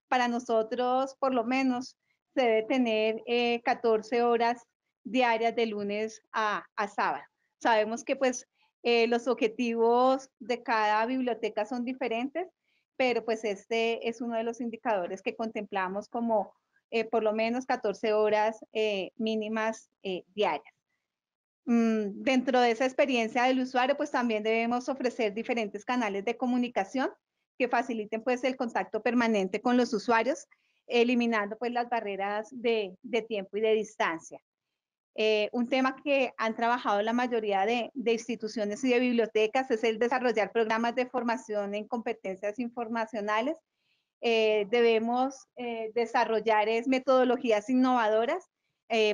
para nosotros por lo menos se debe tener 14 horas diarias de lunes a sábado. Sabemos que pues los objetivos de cada biblioteca son diferentes, pero pues este es uno de los indicadores que contemplamos como por lo menos 14 horas mínimas diarias. Dentro de esa experiencia del usuario, pues también debemos ofrecer diferentes canales de comunicación que faciliten pues el contacto permanente con los usuarios, eliminando pues las barreras de tiempo y de distancia. Un tema que han trabajado la mayoría de instituciones y de bibliotecas es el desarrollar programas de formación en competencias informacionales. Debemos desarrollar metodologías innovadoras,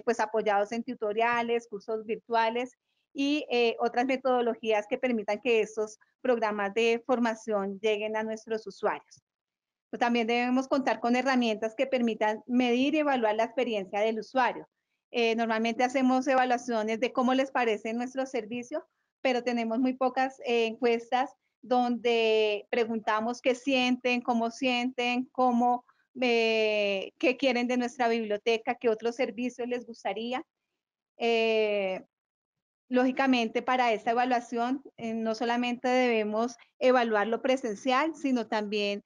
pues apoyados en tutoriales, cursos virtuales y otras metodologías que permitan que estos programas de formación lleguen a nuestros usuarios. Pues también debemos contar con herramientas que permitan medir y evaluar la experiencia del usuario. Normalmente hacemos evaluaciones de cómo les parece nuestro servicio, pero tenemos muy pocas encuestas donde preguntamos qué sienten, qué quieren de nuestra biblioteca, qué otros servicios les gustaría. Lógicamente, para esta evaluación, no solamente debemos evaluar lo presencial, sino también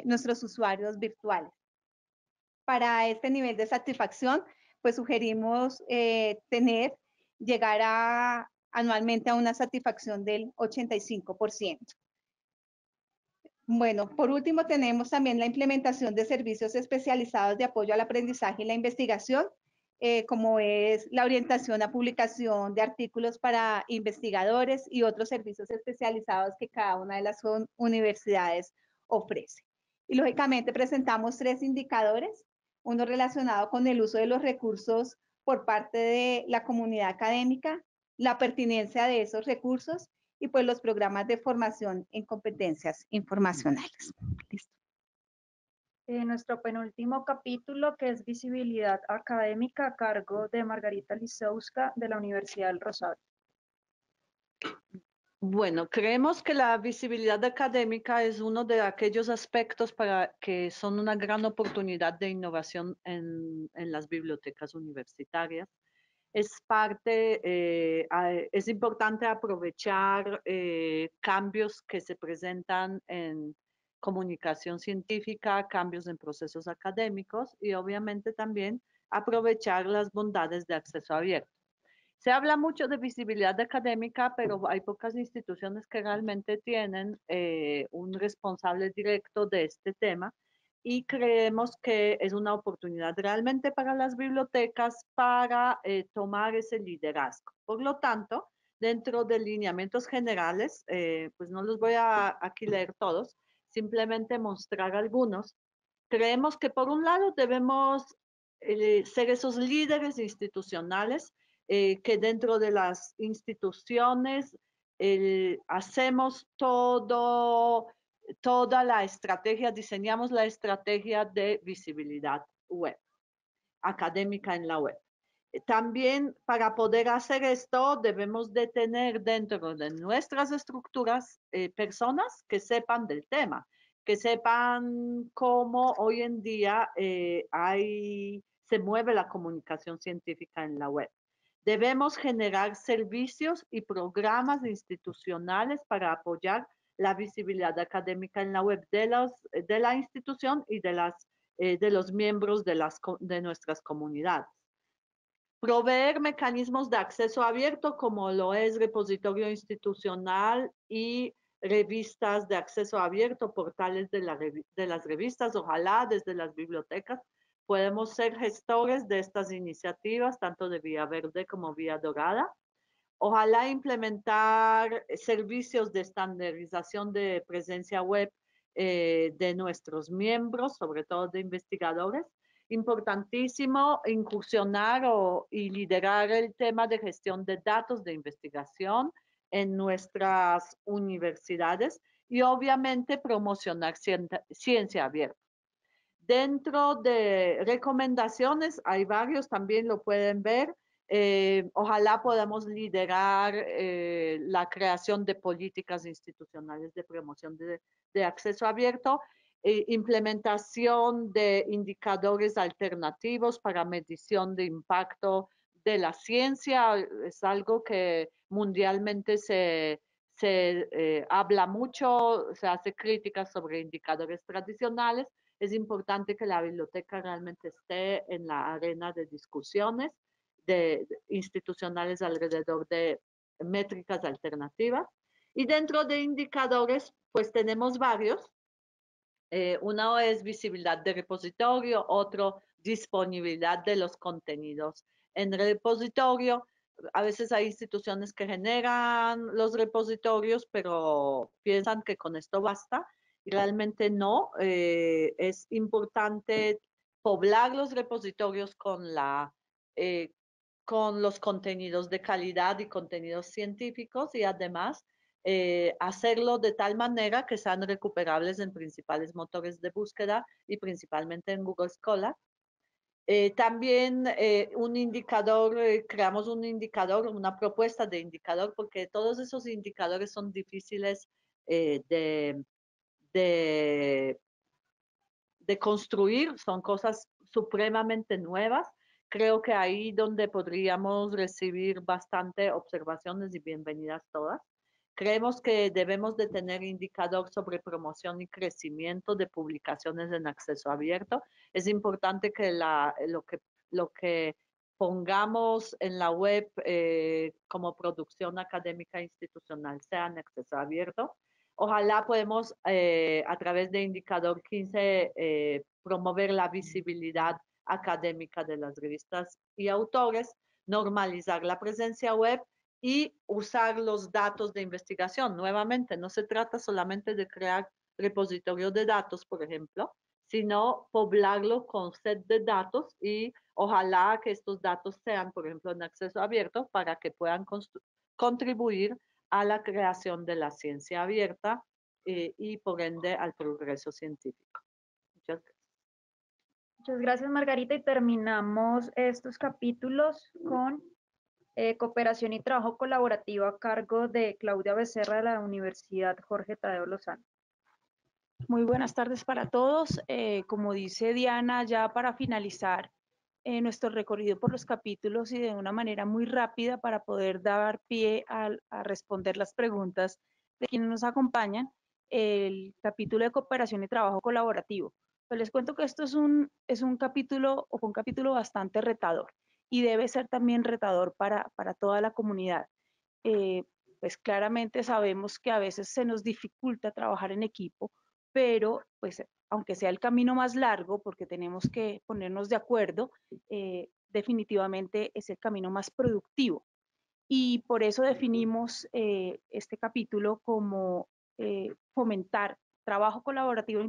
nuestros usuarios virtuales. Para este nivel de satisfacción, pues sugerimos llegar anualmente a una satisfacción del 85%. Bueno, por último tenemos también la implementación de servicios especializados de apoyo al aprendizaje y la investigación, como es la orientación a publicación de artículos para investigadores y otros servicios especializados que cada una de las universidades ofrece. Y lógicamente presentamos 3 indicadores, uno relacionado con el uso de los recursos por parte de la comunidad académica, la pertinencia de esos recursos y pues los programas de formación en competencias informacionales. Listo. Nuestro penúltimo capítulo, que es visibilidad académica, a cargo de Margarita Lisowska de la Universidad del Rosario. Bueno, creemos que la visibilidad académica es uno de aquellos aspectos que son una gran oportunidad de innovación en las bibliotecas universitarias. Es importante aprovechar cambios que se presentan en comunicación científica, cambios en procesos académicos y obviamente también aprovechar las bondades de acceso abierto. Se habla mucho de visibilidad académica, pero hay pocas instituciones que realmente tienen un responsable directo de este tema y creemos que es una oportunidad realmente para las bibliotecas para tomar ese liderazgo. Por lo tanto, dentro de lineamientos generales, pues no los voy a aquí leer todos, simplemente mostrar algunos. Creemos que por un lado debemos ser esos líderes institucionales que dentro de las instituciones hacemos toda la estrategia, diseñamos la estrategia de visibilidad web, académica en la web. También para poder hacer esto debemos de tener dentro de nuestras estructuras personas que sepan del tema, que sepan cómo hoy en día se mueve la comunicación científica en la web. Debemos generar servicios y programas institucionales para apoyar la visibilidad académica en la web de la institución y de los miembros de nuestras comunidades. Proveer mecanismos de acceso abierto como lo es repositorio institucional y revistas de acceso abierto, portales de las revistas, ojalá desde las bibliotecas podemos ser gestores de estas iniciativas, tanto de Vía Verde como Vía Dorada. Ojalá implementar servicios de estandarización de presencia web de nuestros miembros, sobre todo de investigadores. Importantísimo incursionar y liderar el tema de gestión de datos de investigación en nuestras universidades y obviamente promocionar ciencia abierta. Dentro de recomendaciones, hay varios, también lo pueden ver. Ojalá podamos liderar la creación de políticas institucionales de promoción de acceso abierto, implementación de indicadores alternativos para medición de impacto de la ciencia. Es algo que mundialmente se habla mucho, se hace críticas sobre indicadores tradicionales. Es importante que la biblioteca realmente esté en la arena de discusiones institucionales alrededor de métricas alternativas. Y dentro de indicadores, pues tenemos varios. Uno es visibilidad de repositorio, otro disponibilidad de los contenidos en el repositorio. A veces hay instituciones que generan los repositorios, pero piensan que con esto basta. Y realmente no. Es importante poblar los repositorios con los contenidos de calidad y contenidos científicos y además hacerlo de tal manera que sean recuperables en principales motores de búsqueda y principalmente en Google Scholar. También un indicador, creamos un indicador, una propuesta de indicador, porque todos esos indicadores son difíciles de construir, son cosas supremamente nuevas. Creo que ahí donde podríamos recibir bastante observaciones y bienvenidas todas. Creemos que debemos de tener indicador sobre promoción y crecimiento de publicaciones en acceso abierto. Es importante que lo que pongamos en la web como producción académica institucional sea en acceso abierto. Ojalá podemos, a través de Indicador 15, promover la visibilidad académica de las revistas y autores, normalizar la presencia web y usar los datos de investigación. Nuevamente, no se trata solamente de crear repositorios de datos, por ejemplo, sino poblarlo con set de datos y ojalá que estos datos sean, por ejemplo, en acceso abierto para que puedan contribuir a la creación de la ciencia abierta y por ende al progreso científico. Muchas gracias. Muchas gracias, Margarita, y terminamos estos capítulos con cooperación y trabajo colaborativo a cargo de Claudia Becerra de la Universidad Jorge Tadeo Lozano. Muy buenas tardes para todos. Como dice Diana, ya para finalizar nuestro recorrido por los capítulos y de una manera muy rápida para poder dar pie a responder las preguntas de quienes nos acompañan, el capítulo de cooperación y trabajo colaborativo. Pues les cuento que esto es un capítulo o un capítulo bastante retador y debe ser también retador para toda la comunidad. Pues claramente sabemos que a veces se nos dificulta trabajar en equipo, pero pues aunque sea el camino más largo, porque tenemos que ponernos de acuerdo, definitivamente es el camino más productivo. Y por eso definimos este capítulo como fomentar trabajo colaborativo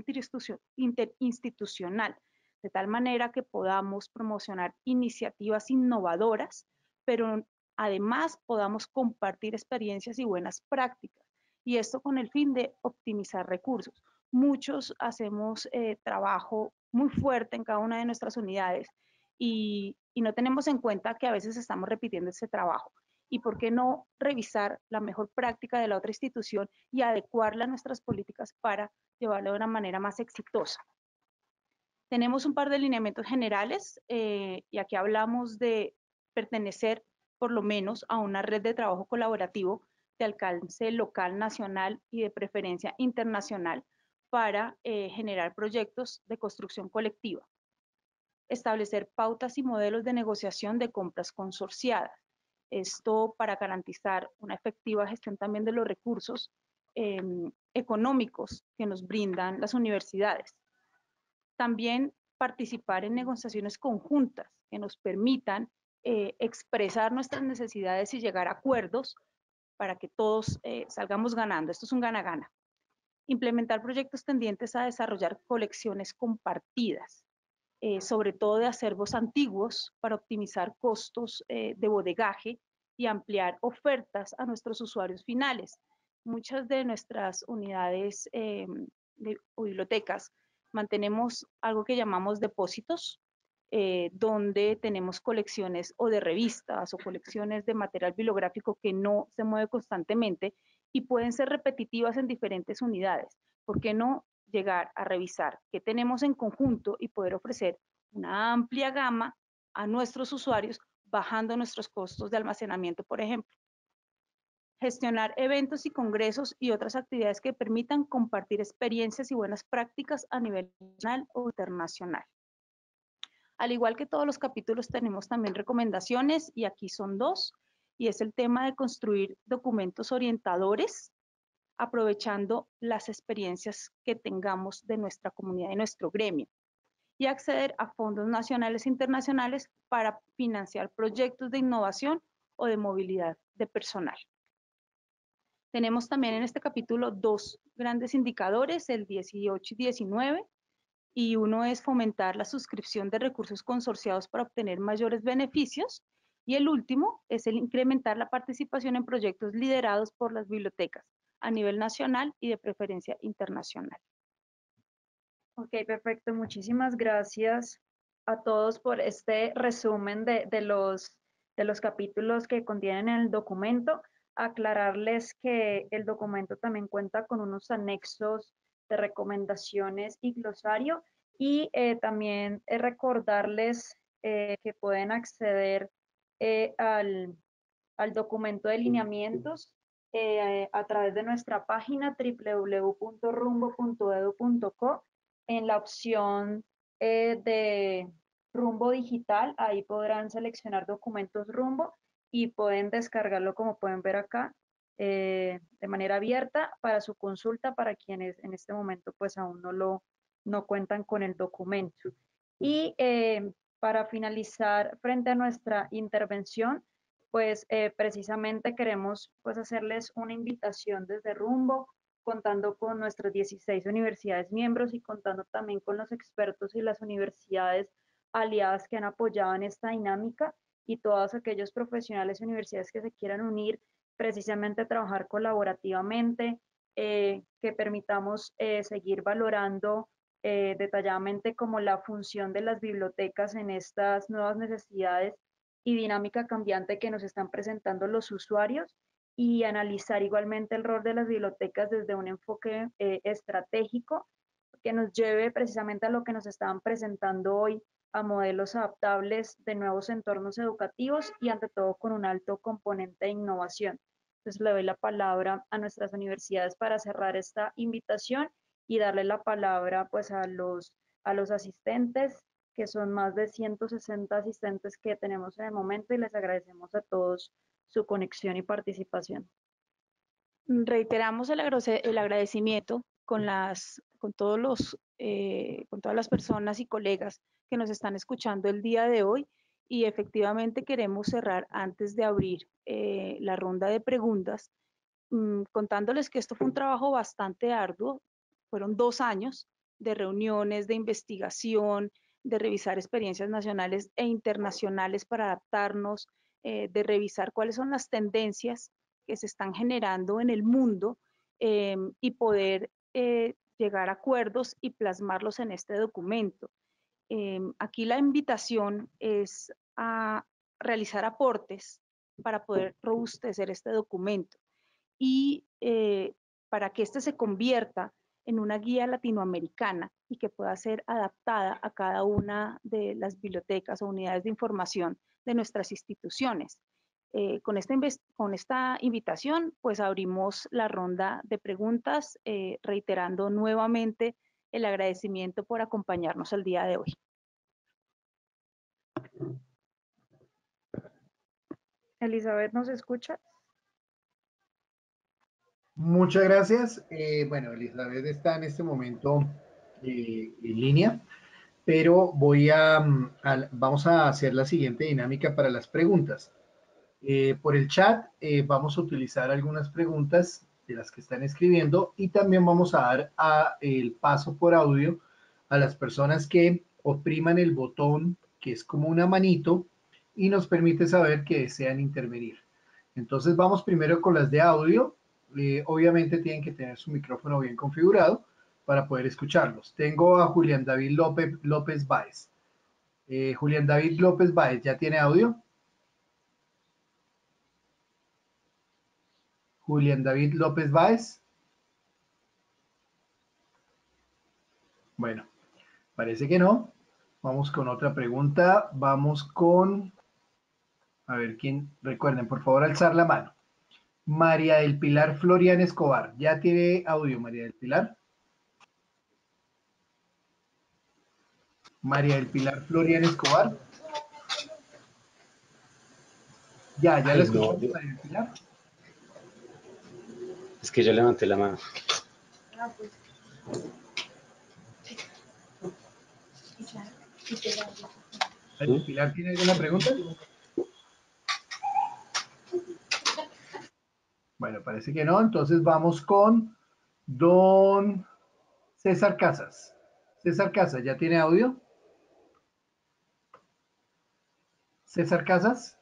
interinstitucional, de tal manera que podamos promocionar iniciativas innovadoras, pero además podamos compartir experiencias y buenas prácticas. Y esto con el fin de optimizar recursos. Muchos hacemos trabajo muy fuerte en cada una de nuestras unidades y no tenemos en cuenta que a veces estamos repitiendo ese trabajo. ¿Y por qué no revisar la mejor práctica de la otra institución y adecuarla a nuestras políticas para llevarla de una manera más exitosa? Tenemos un par de lineamientos generales y aquí hablamos de pertenecer por lo menos a una red de trabajo colaborativo de alcance local, nacional y de preferencia internacional para generar proyectos de construcción colectiva. Establecer pautas y modelos de negociación de compras consorciadas. Esto para garantizar una efectiva gestión también de los recursos económicos que nos brindan las universidades. También participar en negociaciones conjuntas que nos permitan expresar nuestras necesidades y llegar a acuerdos para que todos salgamos ganando. Esto es un gana-gana. Implementar proyectos tendientes a desarrollar colecciones compartidas, sobre todo de acervos antiguos, para optimizar costos de bodegaje y ampliar ofertas a nuestros usuarios finales. Muchas de nuestras unidades o bibliotecas mantenemos algo que llamamos depósitos, donde tenemos colecciones o de revistas o colecciones de material bibliográfico que no se mueve constantemente y pueden ser repetitivas en diferentes unidades. ¿Por qué no llegar a revisar qué tenemos en conjunto y poder ofrecer una amplia gama a nuestros usuarios, bajando nuestros costos de almacenamiento, por ejemplo? Gestionar eventos y congresos y otras actividades que permitan compartir experiencias y buenas prácticas a nivel nacional o internacional. Al igual que todos los capítulos, tenemos también recomendaciones y aquí son dos, y es el tema de construir documentos orientadores aprovechando las experiencias que tengamos de nuestra comunidad y nuestro gremio. y acceder a fondos nacionales e internacionales para financiar proyectos de innovación o de movilidad de personal. Tenemos también en este capítulo dos grandes indicadores, el 18 y 19, y uno es fomentar la suscripción de recursos consorciados para obtener mayores beneficios, y el último es el incrementar la participación en proyectos liderados por las bibliotecas a nivel nacional y de preferencia internacional. Ok, perfecto. Muchísimas gracias a todos por este resumen de los capítulos que contienen el documento. Aclararles que el documento también cuenta con unos anexos de recomendaciones y glosario, y también recordarles que pueden acceder al documento de lineamientos a través de nuestra página www.rumbo.edu.co. En la opción de Rumbo Digital, ahí podrán seleccionar documentos Rumbo y pueden descargarlo, como pueden ver acá, de manera abierta para su consulta, para quienes en este momento pues aún no cuentan con el documento. Y para finalizar, frente a nuestra intervención, pues precisamente queremos pues hacerles una invitación desde Rumbo, contando con nuestras 16 universidades miembros y contando también con los expertos y las universidades aliadas que han apoyado en esta dinámica, y todos aquellos profesionales y universidades que se quieran unir precisamente a trabajar colaborativamente, que permitamos seguir valorando detalladamente como la función de las bibliotecas en estas nuevas necesidades y dinámica cambiante que nos están presentando los usuarios, y analizar igualmente el rol de las bibliotecas desde un enfoque estratégico que nos lleve precisamente a lo que nos estaban presentando hoy, a modelos adaptables de nuevos entornos educativos y ante todo con un alto componente de innovación. Entonces le doy la palabra a nuestras universidades para cerrar esta invitación y darle la palabra pues a los asistentes, que son más de 160 asistentes que tenemos en el momento, y les agradecemos a todos su conexión y participación. Reiteramos el agradecimiento con todas las personas y colegas que nos están escuchando el día de hoy, y efectivamente queremos cerrar antes de abrir la ronda de preguntas, contándoles que esto fue un trabajo bastante arduo. Fueron 2 años de reuniones, de investigación, de revisar experiencias nacionales e internacionales para adaptarnos, de revisar cuáles son las tendencias que se están generando en el mundo, y poder llegar a acuerdos y plasmarlos en este documento. Aquí la invitación es a realizar aportes para poder robustecer este documento, y para que este se convierta en una guía latinoamericana y que pueda ser adaptada a cada una de las bibliotecas o unidades de información de nuestras instituciones. Con esta invitación, pues abrimos la ronda de preguntas, reiterando nuevamente el agradecimiento por acompañarnos el día de hoy. Elizabeth, ¿nos escuchas? Muchas gracias. Bueno, Elizabeth está en este momento en línea, pero vamos a hacer la siguiente dinámica para las preguntas. Por el chat vamos a utilizar algunas preguntas de las que están escribiendo, y también vamos a dar el paso por audio a las personas que opriman el botón que es como una manito y nos permite saber que desean intervenir. Entonces vamos primero con las de audio. Obviamente tienen que tener su micrófono bien configurado para poder escucharlos. Tengo a Julián David López Báez. Julián David López Báez, ¿ya tiene audio? Julián David López Báez. Bueno, parece que no. Vamos con otra pregunta. Vamos con, a ver quién, recuerden, por favor, alzar la mano. María del Pilar Florian Escobar. ¿Ya tiene audio, María del Pilar? María del Pilar Florian Escobar. Ya lo escuchamos, no, María del Pilar. Es que yo levanté la mano. ¿Pilar tiene alguna pregunta? Bueno, parece que no. Entonces vamos con don César Casas. César Casas, ¿ya tiene audio? César Casas.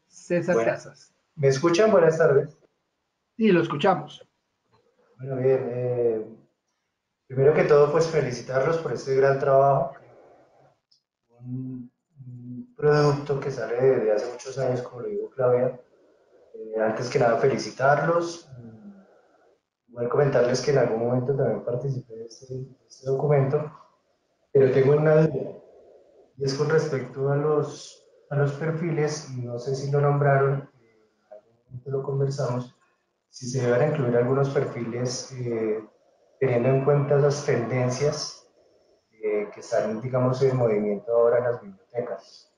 César Casas. ¿Me escuchan? Buenas tardes. Sí, lo escuchamos. Bueno, bien. Primero que todo, pues felicitarlos por este gran trabajo. Un producto que sale desde hace muchos años, como lo dijo Claudia. Antes que nada, felicitarlos. Igual comentarles que en algún momento también participé de este documento, pero tengo una duda, y es con respecto a los perfiles, y no sé si lo nombraron, en algún momento lo conversamos, si se deben incluir algunos perfiles teniendo en cuenta las tendencias que están, digamos, en movimiento ahora en las bibliotecas.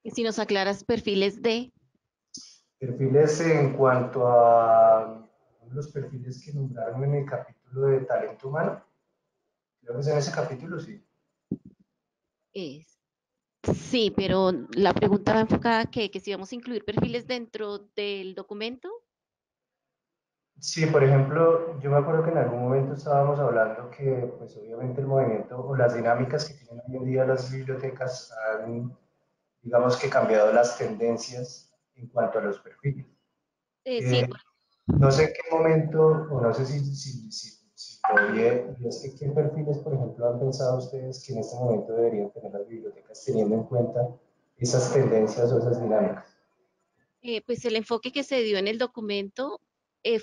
Y si nos aclaras perfiles de... Perfiles en cuanto a los perfiles que nombraron en el capítulo de talento humano. Creo que es en ese capítulo, sí. Sí, pero la pregunta va enfocada a que si vamos a incluir perfiles dentro del documento. Sí, por ejemplo, yo me acuerdo que en algún momento estábamos hablando que, pues obviamente el movimiento o las dinámicas que tienen hoy en día las bibliotecas han, digamos que cambiado las tendencias en cuanto a los perfiles. Sí. No sé en qué momento, o no sé si lo vi, y es que qué perfiles, por ejemplo, han pensado ustedes que en este momento deberían tener las bibliotecas teniendo en cuenta esas tendencias o esas dinámicas. Pues el enfoque que se dio en el documento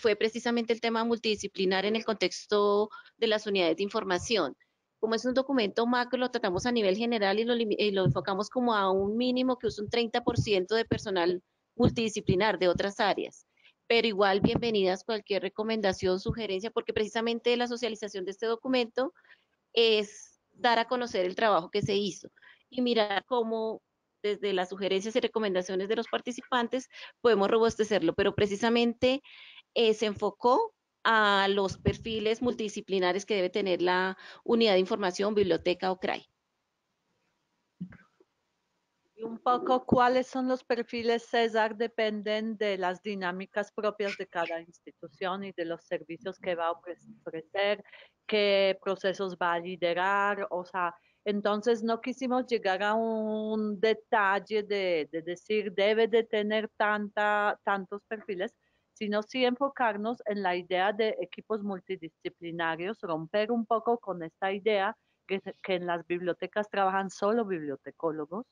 fue precisamente el tema multidisciplinar en el contexto de las unidades de información. Como es un documento macro, lo tratamos a nivel general y lo enfocamos como a un mínimo que usa un 30% de personal multidisciplinar de otras áreas. Pero igual, bienvenidas cualquier recomendación, sugerencia, porque precisamente la socialización de este documento es dar a conocer el trabajo que se hizo y mirar cómo desde las sugerencias y recomendaciones de los participantes podemos robustecerlo, pero precisamente se enfocó a los perfiles multidisciplinares que debe tener la unidad de información, biblioteca o CRAI. Y un poco cuáles son los perfiles, César, dependen de las dinámicas propias de cada institución y de los servicios que va a ofrecer, qué procesos va a liderar, o sea, entonces no quisimos llegar a un detalle de decir debe de tener tantos perfiles, sino sí enfocarnos en la idea de equipos multidisciplinarios, romper un poco con esta idea que en las bibliotecas trabajan solo bibliotecólogos,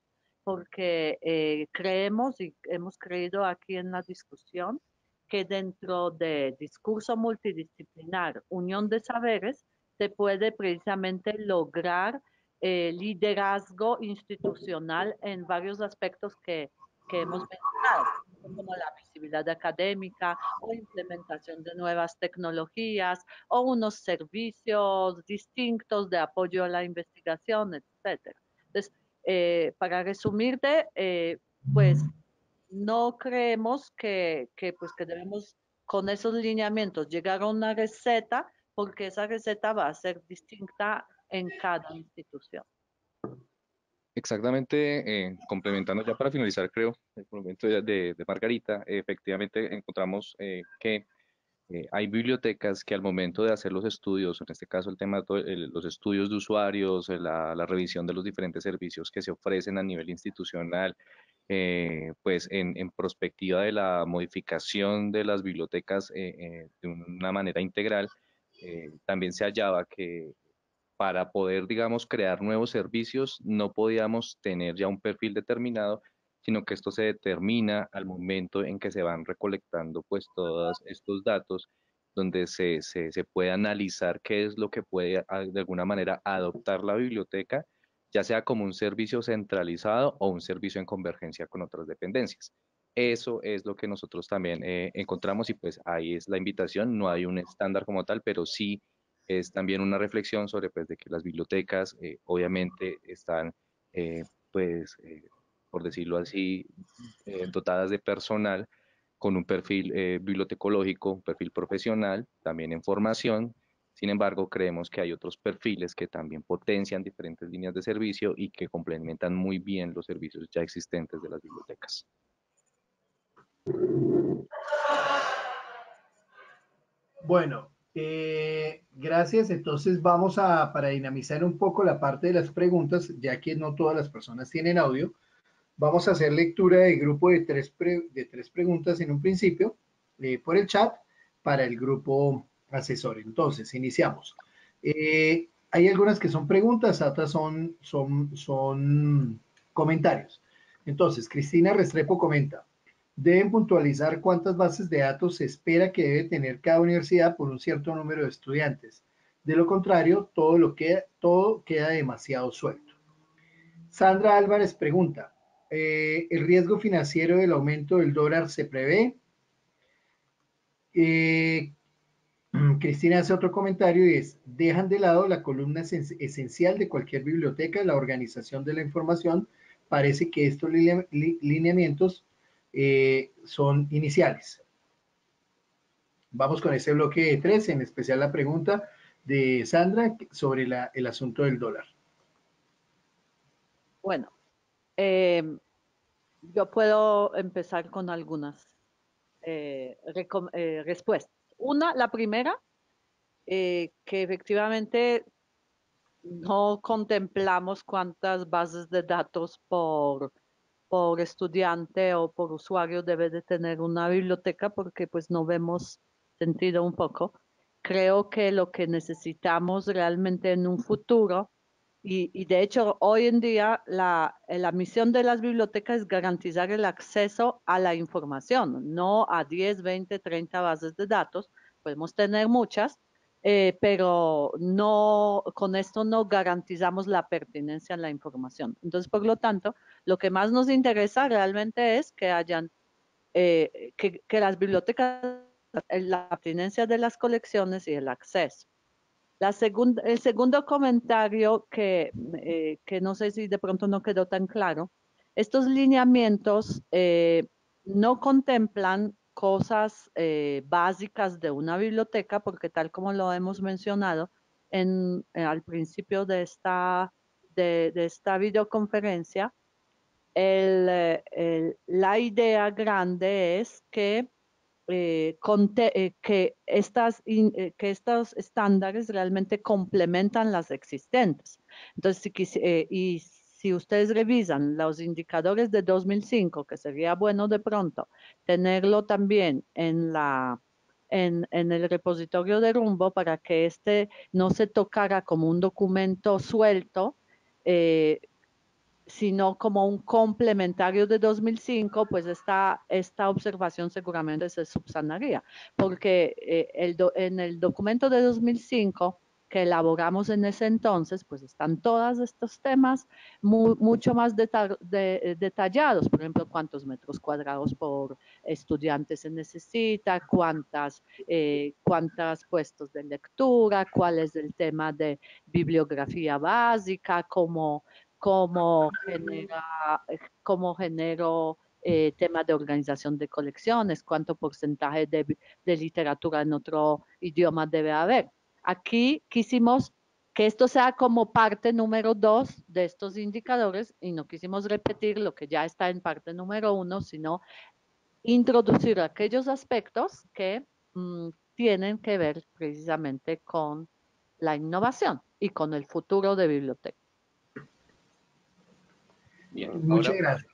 porque creemos y hemos creído aquí en la discusión que dentro de discurso multidisciplinar, unión de saberes, se puede precisamente lograr liderazgo institucional en varios aspectos que hemos mencionado, como la visibilidad académica o implementación de nuevas tecnologías o unos servicios distintos de apoyo a la investigación, etcétera. Entonces, para resumirte, pues no creemos pues, que debemos con esos lineamientos llegar a una receta, porque esa receta va a ser distinta en cada institución. Exactamente, complementando ya para finalizar, creo, el momento de Margarita, efectivamente encontramos que hay bibliotecas que al momento de hacer los estudios, en este caso el tema de los estudios de usuarios, la revisión de los diferentes servicios que se ofrecen a nivel institucional, pues en prospectiva de la modificación de las bibliotecas de una manera integral, también se hallaba que para poder, digamos, crear nuevos servicios, no podíamos tener ya un perfil determinado, sino que esto se determina al momento en que se van recolectando pues todos estos datos, donde se puede analizar qué es lo que puede de alguna manera adoptar la biblioteca, ya sea como un servicio centralizado o un servicio en convergencia con otras dependencias. Eso es lo que nosotros también encontramos y pues ahí es la invitación, no hay un estándar como tal, pero sí es también una reflexión sobre pues, de que las bibliotecas obviamente están, pues, por decirlo así, dotadas de personal con un perfil bibliotecológico, un perfil profesional, también en formación. Sin embargo, creemos que hay otros perfiles que también potencian diferentes líneas de servicio y que complementan muy bien los servicios ya existentes de las bibliotecas. Bueno, gracias. Entonces vamos para dinamizar un poco la parte de las preguntas, ya que no todas las personas tienen audio. Vamos a hacer lectura de grupo de tres preguntas en un principio por el chat para el grupo asesor. Entonces, iniciamos. Hay algunas que son preguntas, otras son comentarios. Entonces, Cristina Restrepo comenta, deben puntualizar cuántas bases de datos se espera que debe tener cada universidad por un cierto número de estudiantes. De lo contrario, todo queda demasiado suelto. Sandra Álvarez pregunta, ¿el riesgo financiero del aumento del dólar se prevé? Cristina hace otro comentario y es, dejan de lado la columna esencial de cualquier biblioteca, la organización de la información. Parece que estos lineamientos son iniciales. Vamos con ese bloque de 3, en especial la pregunta de Sandra sobre el asunto del dólar. Bueno, yo puedo empezar con algunas respuestas. La primera, que efectivamente no contemplamos cuántas bases de datos por estudiante o por usuario debe de tener una biblioteca porque pues no vemos sentido un poco. Creo que lo que necesitamos realmente en un futuro, y de hecho hoy en día la misión de las bibliotecas es garantizar el acceso a la información, no a 10, 20, 30 bases de datos. Podemos tener muchas, pero no, con esto no garantizamos la pertinencia en la información. Entonces, por lo tanto, lo que más nos interesa realmente es que hayan, que las bibliotecas, la pertinencia de las colecciones y el acceso. El segundo comentario que no sé si de pronto no quedó tan claro, estos lineamientos no contemplan cosas básicas de una biblioteca porque tal como lo hemos mencionado al principio de esta videoconferencia, la idea grande es que que estos estándares realmente complementan las existentes. Entonces, y si ustedes revisan los indicadores de 2005, que sería bueno de pronto tenerlo también en el repositorio de Rumbo para que no se tocara como un documento suelto, sino como un complementario de 2005, pues esta observación seguramente se subsanaría, porque en el documento de 2005 que elaboramos en ese entonces, pues están todos estos temas mucho más detallados, por ejemplo, cuántos metros cuadrados por estudiante se necesita, cuántos puestos de lectura, cuál es el tema de bibliografía básica, cómo genero temas de organización de colecciones, cuánto porcentaje de literatura en otro idioma debe haber. Aquí quisimos que esto sea como parte número 2 de estos indicadores y no quisimos repetir lo que ya está en parte número 1, sino introducir aquellos aspectos que tienen que ver precisamente con la innovación y con el futuro de biblioteca. Bien, Muchas ahora, gracias.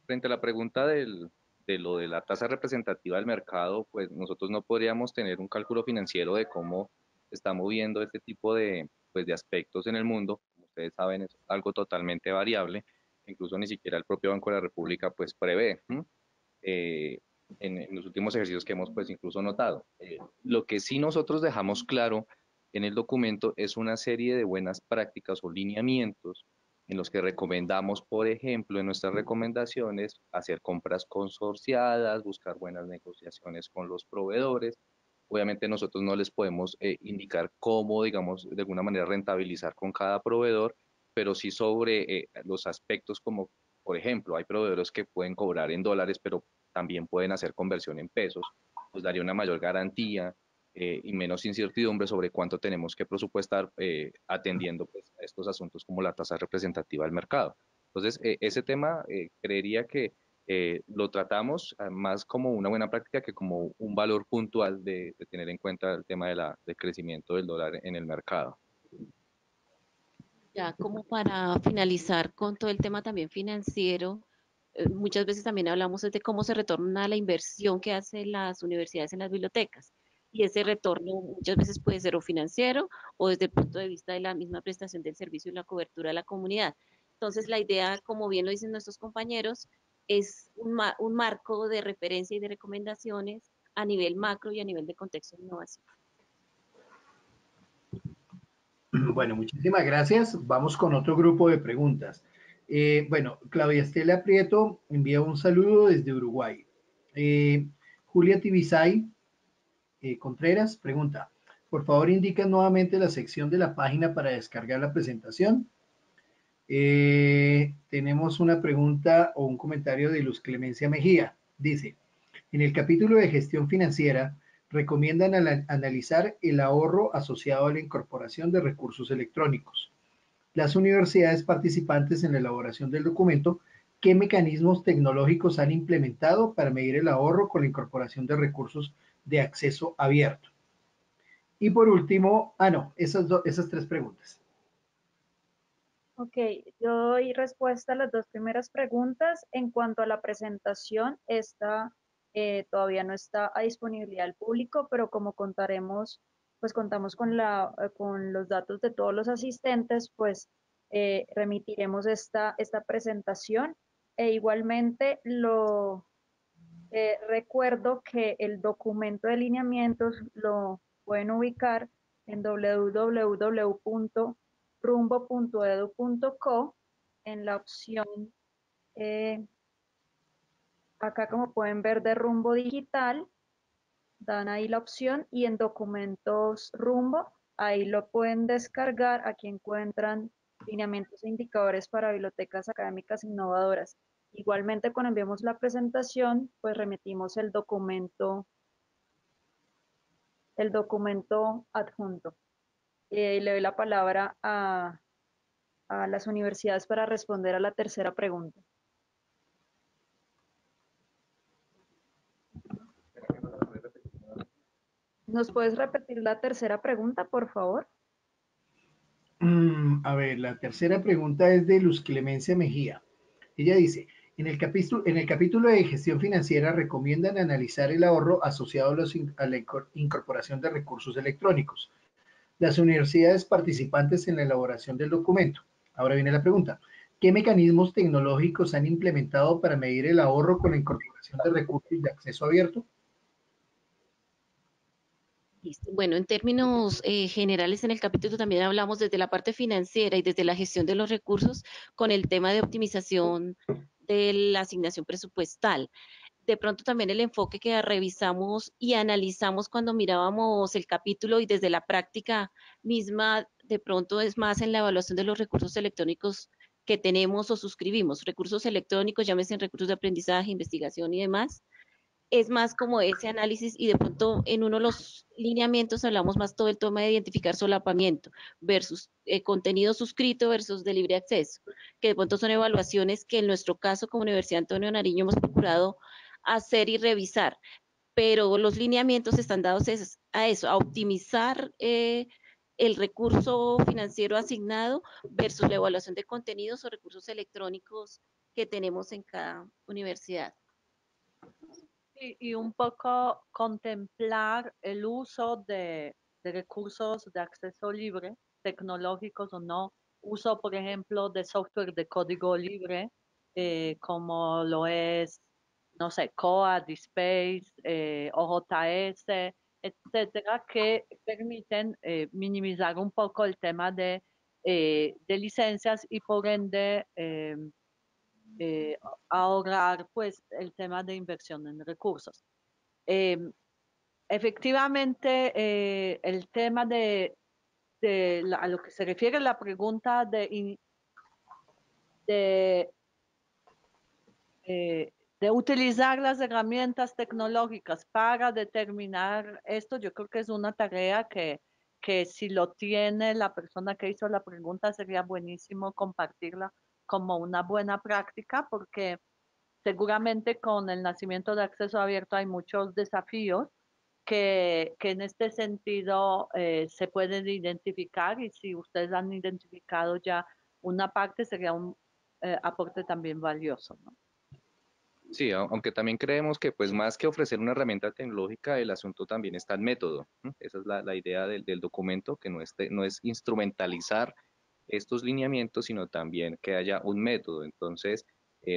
frente a la pregunta de lo de la tasa representativa del mercado, pues nosotros no podríamos tener un cálculo financiero de cómo se está moviendo este tipo pues, de aspectos en el mundo. Como ustedes saben, es algo totalmente variable. Incluso ni siquiera el propio Banco de la República pues prevé en los últimos ejercicios que hemos pues incluso notado. Lo que sí nosotros dejamos claro en el documento es una serie de buenas prácticas o lineamientos en los que recomendamos, por ejemplo, en nuestras recomendaciones, hacer compras consorciadas, buscar buenas negociaciones con los proveedores. Obviamente nosotros no les podemos indicar cómo, digamos, de alguna manera rentabilizar con cada proveedor, pero sí sobre los aspectos como, por ejemplo, hay proveedores que pueden cobrar en dólares, pero también pueden hacer conversión en pesos, nos daría una mayor garantía y menos incertidumbre sobre cuánto tenemos que presupuestar atendiendo pues, a estos asuntos como la tasa representativa del mercado. Entonces, ese tema creería que lo tratamos más como una buena práctica que como un valor puntual de tener en cuenta el tema del crecimiento del dólar en el mercado. Ya como para finalizar con todo el tema también financiero, muchas veces también hablamos de cómo se retorna la inversión que hacen las universidades en las bibliotecas. Y ese retorno muchas veces puede ser o financiero o desde el punto de vista de la misma prestación del servicio y la cobertura de la comunidad. Entonces, la idea, como bien lo dicen nuestros compañeros, es un marco de referencia y de recomendaciones a nivel macro y a nivel de contexto de innovación. Bueno, muchísimas gracias. Vamos con otro grupo de preguntas. Bueno, Claudia Estela Prieto envía un saludo desde Uruguay. Julia Tibisay Contreras pregunta, por favor indica nuevamente la sección de la página para descargar la presentación. Tenemos una pregunta o un comentario de Luz Clemencia Mejía. Dice, en el capítulo de gestión financiera, recomiendan analizar el ahorro asociado a la incorporación de recursos electrónicos. Las universidades participantes en la elaboración del documento, ¿qué mecanismos tecnológicos han implementado para medir el ahorro con la incorporación de recursos de acceso abierto? Y por último, esas tres preguntas. Ok, yo doy respuesta a las dos primeras preguntas. En cuanto a la presentación, esta todavía no está a disponibilidad al público, pero como contaremos, pues contamos con los datos de todos los asistentes, pues remitiremos esta presentación. E igualmente recuerdo que el documento de lineamientos lo pueden ubicar en www.rumbo.edu.co en la opción, acá como pueden ver, de Rumbo Digital, dan ahí la opción y en documentos Rumbo, ahí lo pueden descargar, aquí encuentran lineamientos e indicadores para bibliotecas académicas innovadoras. Igualmente, cuando enviamos la presentación, pues remitimos el documento adjunto. Le doy la palabra a las universidades para responder a la tercera pregunta. ¿Nos puedes repetir la tercera pregunta, por favor? A ver, la tercera pregunta es de Luz Clemencia Mejía. Ella dice, en el capítulo de gestión financiera recomiendan analizar el ahorro asociado a la incorporación de recursos electrónicos. Las universidades participantes en la elaboración del documento. Ahora viene la pregunta. ¿Qué mecanismos tecnológicos han implementado para medir el ahorro con la incorporación de recursos de acceso abierto? Listo. Bueno, en términos generales, en el capítulo también hablamos desde la parte financiera y desde la gestión de los recursos con el tema de optimización de la asignación presupuestal. De pronto también el enfoque que revisamos y analizamos cuando mirábamos el capítulo y desde la práctica misma, de pronto es más en la evaluación de los recursos electrónicos que tenemos o suscribimos. Recursos electrónicos, llámese recursos de aprendizaje, investigación y demás, es más como ese análisis y de pronto en uno de los lineamientos hablamos más todo el tema de identificar solapamiento versus contenido suscrito versus de libre acceso, que de pronto son evaluaciones que en nuestro caso como Universidad Antonio Nariño hemos procurado hacer y revisar, pero los lineamientos están dados a eso, a optimizar el recurso financiero asignado versus la evaluación de contenidos o recursos electrónicos que tenemos en cada universidad. Y un poco contemplar el uso de recursos de acceso libre, tecnológicos o no, uso, por ejemplo, de software de código libre, como lo es, no sé, COA, DSpace, OJS, etcétera, que permiten minimizar un poco el tema de licencias y por ende ahorrar pues el tema de inversión en recursos. Efectivamente, el tema a lo que se refiere la pregunta de utilizar las herramientas tecnológicas para determinar esto, yo creo que es una tarea que si lo tiene la persona que hizo la pregunta, sería buenísimo compartirla como una buena práctica, porque seguramente con el nacimiento de acceso abierto hay muchos desafíos que en este sentido se pueden identificar, y si ustedes han identificado ya una parte, sería un aporte también valioso, ¿no? Sí, aunque también creemos que pues más que ofrecer una herramienta tecnológica, el asunto también está en método. Esa es la idea del documento, que no es instrumentalizar estos lineamientos, sino también que haya un método. Entonces,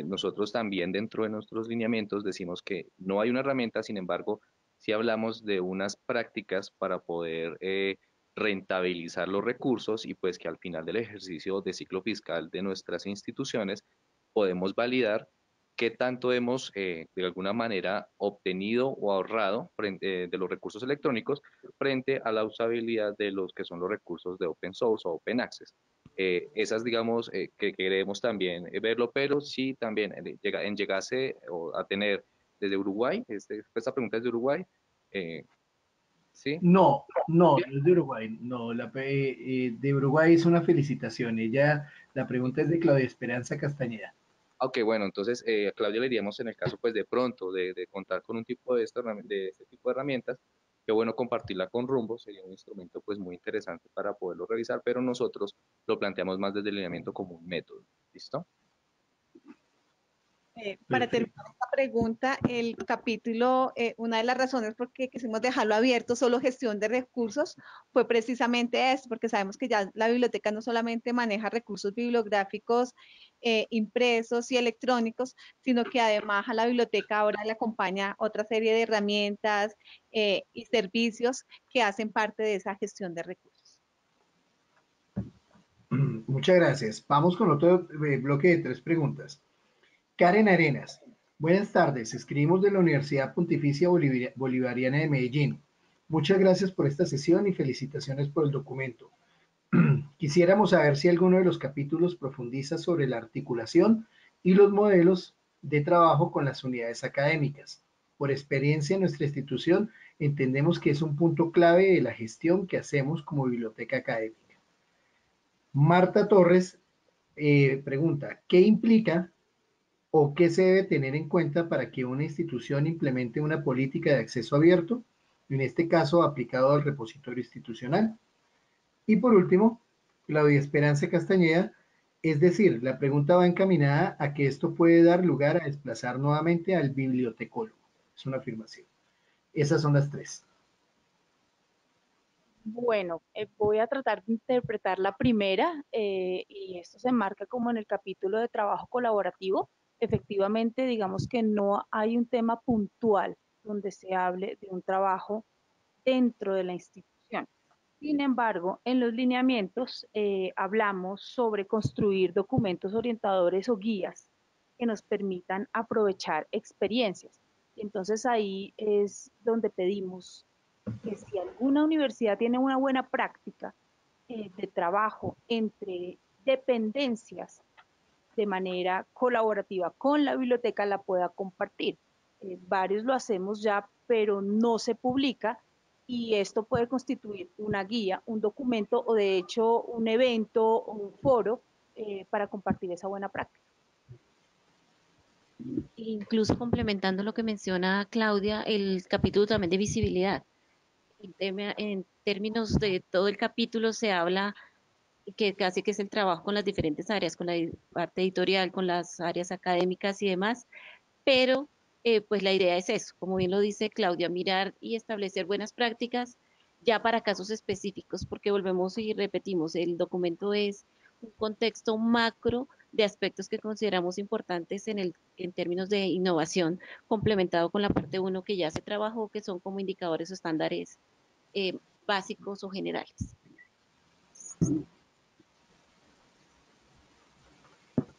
nosotros también dentro de nuestros lineamientos decimos que no hay una herramienta, sin embargo, sí hablamos de unas prácticas para poder rentabilizar los recursos, y pues que al final del ejercicio de ciclo fiscal de nuestras instituciones podemos validar qué tanto hemos de alguna manera obtenido o ahorrado de los recursos electrónicos frente a la usabilidad de los que son los recursos de open source o open access. Esas, digamos, que queremos también verlo, pero sí también llegase a tener desde Uruguay, esta pregunta es de Uruguay, ¿sí? No, no, no es de Uruguay, no, de Uruguay es una felicitación. La pregunta es de Claudia Esperanza Castañeda. Ok, bueno, entonces a Claudia le diríamos en el caso pues de pronto de contar con un tipo de este tipo de herramientas, qué bueno compartirla con Rumbo, sería un instrumento pues muy interesante para poderlo revisar, pero nosotros lo planteamos más desde el lineamiento como un método, ¿listo? Para terminar esta pregunta, el capítulo, una de las razones por qué quisimos dejarlo abierto, solo gestión de recursos, fue precisamente eso, porque sabemos que ya la biblioteca no solamente maneja recursos bibliográficos impresos y electrónicos, sino que además a la biblioteca ahora le acompaña otra serie de herramientas y servicios que hacen parte de esa gestión de recursos. Muchas gracias. Vamos con otro bloque de 3 preguntas. Karen Arenas, buenas tardes. Escribimos de la Universidad Pontificia Bolivariana de Medellín. Muchas gracias por esta sesión y felicitaciones por el documento. Quisiéramos saber si alguno de los capítulos profundiza sobre la articulación y los modelos de trabajo con las unidades académicas. Por experiencia en nuestra institución, entendemos que es un punto clave de la gestión que hacemos como biblioteca académica. Marta Torres pregunta, ¿qué implica o qué se debe tener en cuenta para que una institución implemente una política de acceso abierto, en este caso aplicado al repositorio institucional? Y por último, Claudia Esperanza Castañeda, es decir, la pregunta va encaminada a que esto puede dar lugar a desplazar nuevamente al bibliotecólogo. Es una afirmación. Esas son las 3. Bueno, voy a tratar de interpretar la primera, y esto se enmarca como en el capítulo de trabajo colaborativo. Efectivamente, digamos que no hay un tema puntual donde se hable de un trabajo dentro de la institución. Sin embargo, en los lineamientos hablamos sobre construir documentos orientadores o guías que nos permitan aprovechar experiencias. Entonces ahí es donde pedimos que si alguna universidad tiene una buena práctica de trabajo entre dependencias de manera colaborativa con la biblioteca, la pueda compartir. Varios lo hacemos ya, pero no se publica, y esto puede constituir una guía, un documento o de hecho un evento o un foro para compartir esa buena práctica. Incluso complementando lo que menciona Claudia, el capítulo también de visibilidad. En términos de todo el capítulo se habla que casi que es el trabajo con las diferentes áreas, con la parte editorial, con las áreas académicas y demás, pero pues la idea es eso, como bien lo dice Claudia, mirar y establecer buenas prácticas ya para casos específicos, porque volvemos y repetimos, el documento es un contexto macro de aspectos que consideramos importantes en términos de innovación, complementado con la parte 1 que ya se trabajó, que son como indicadores o estándares básicos o generales.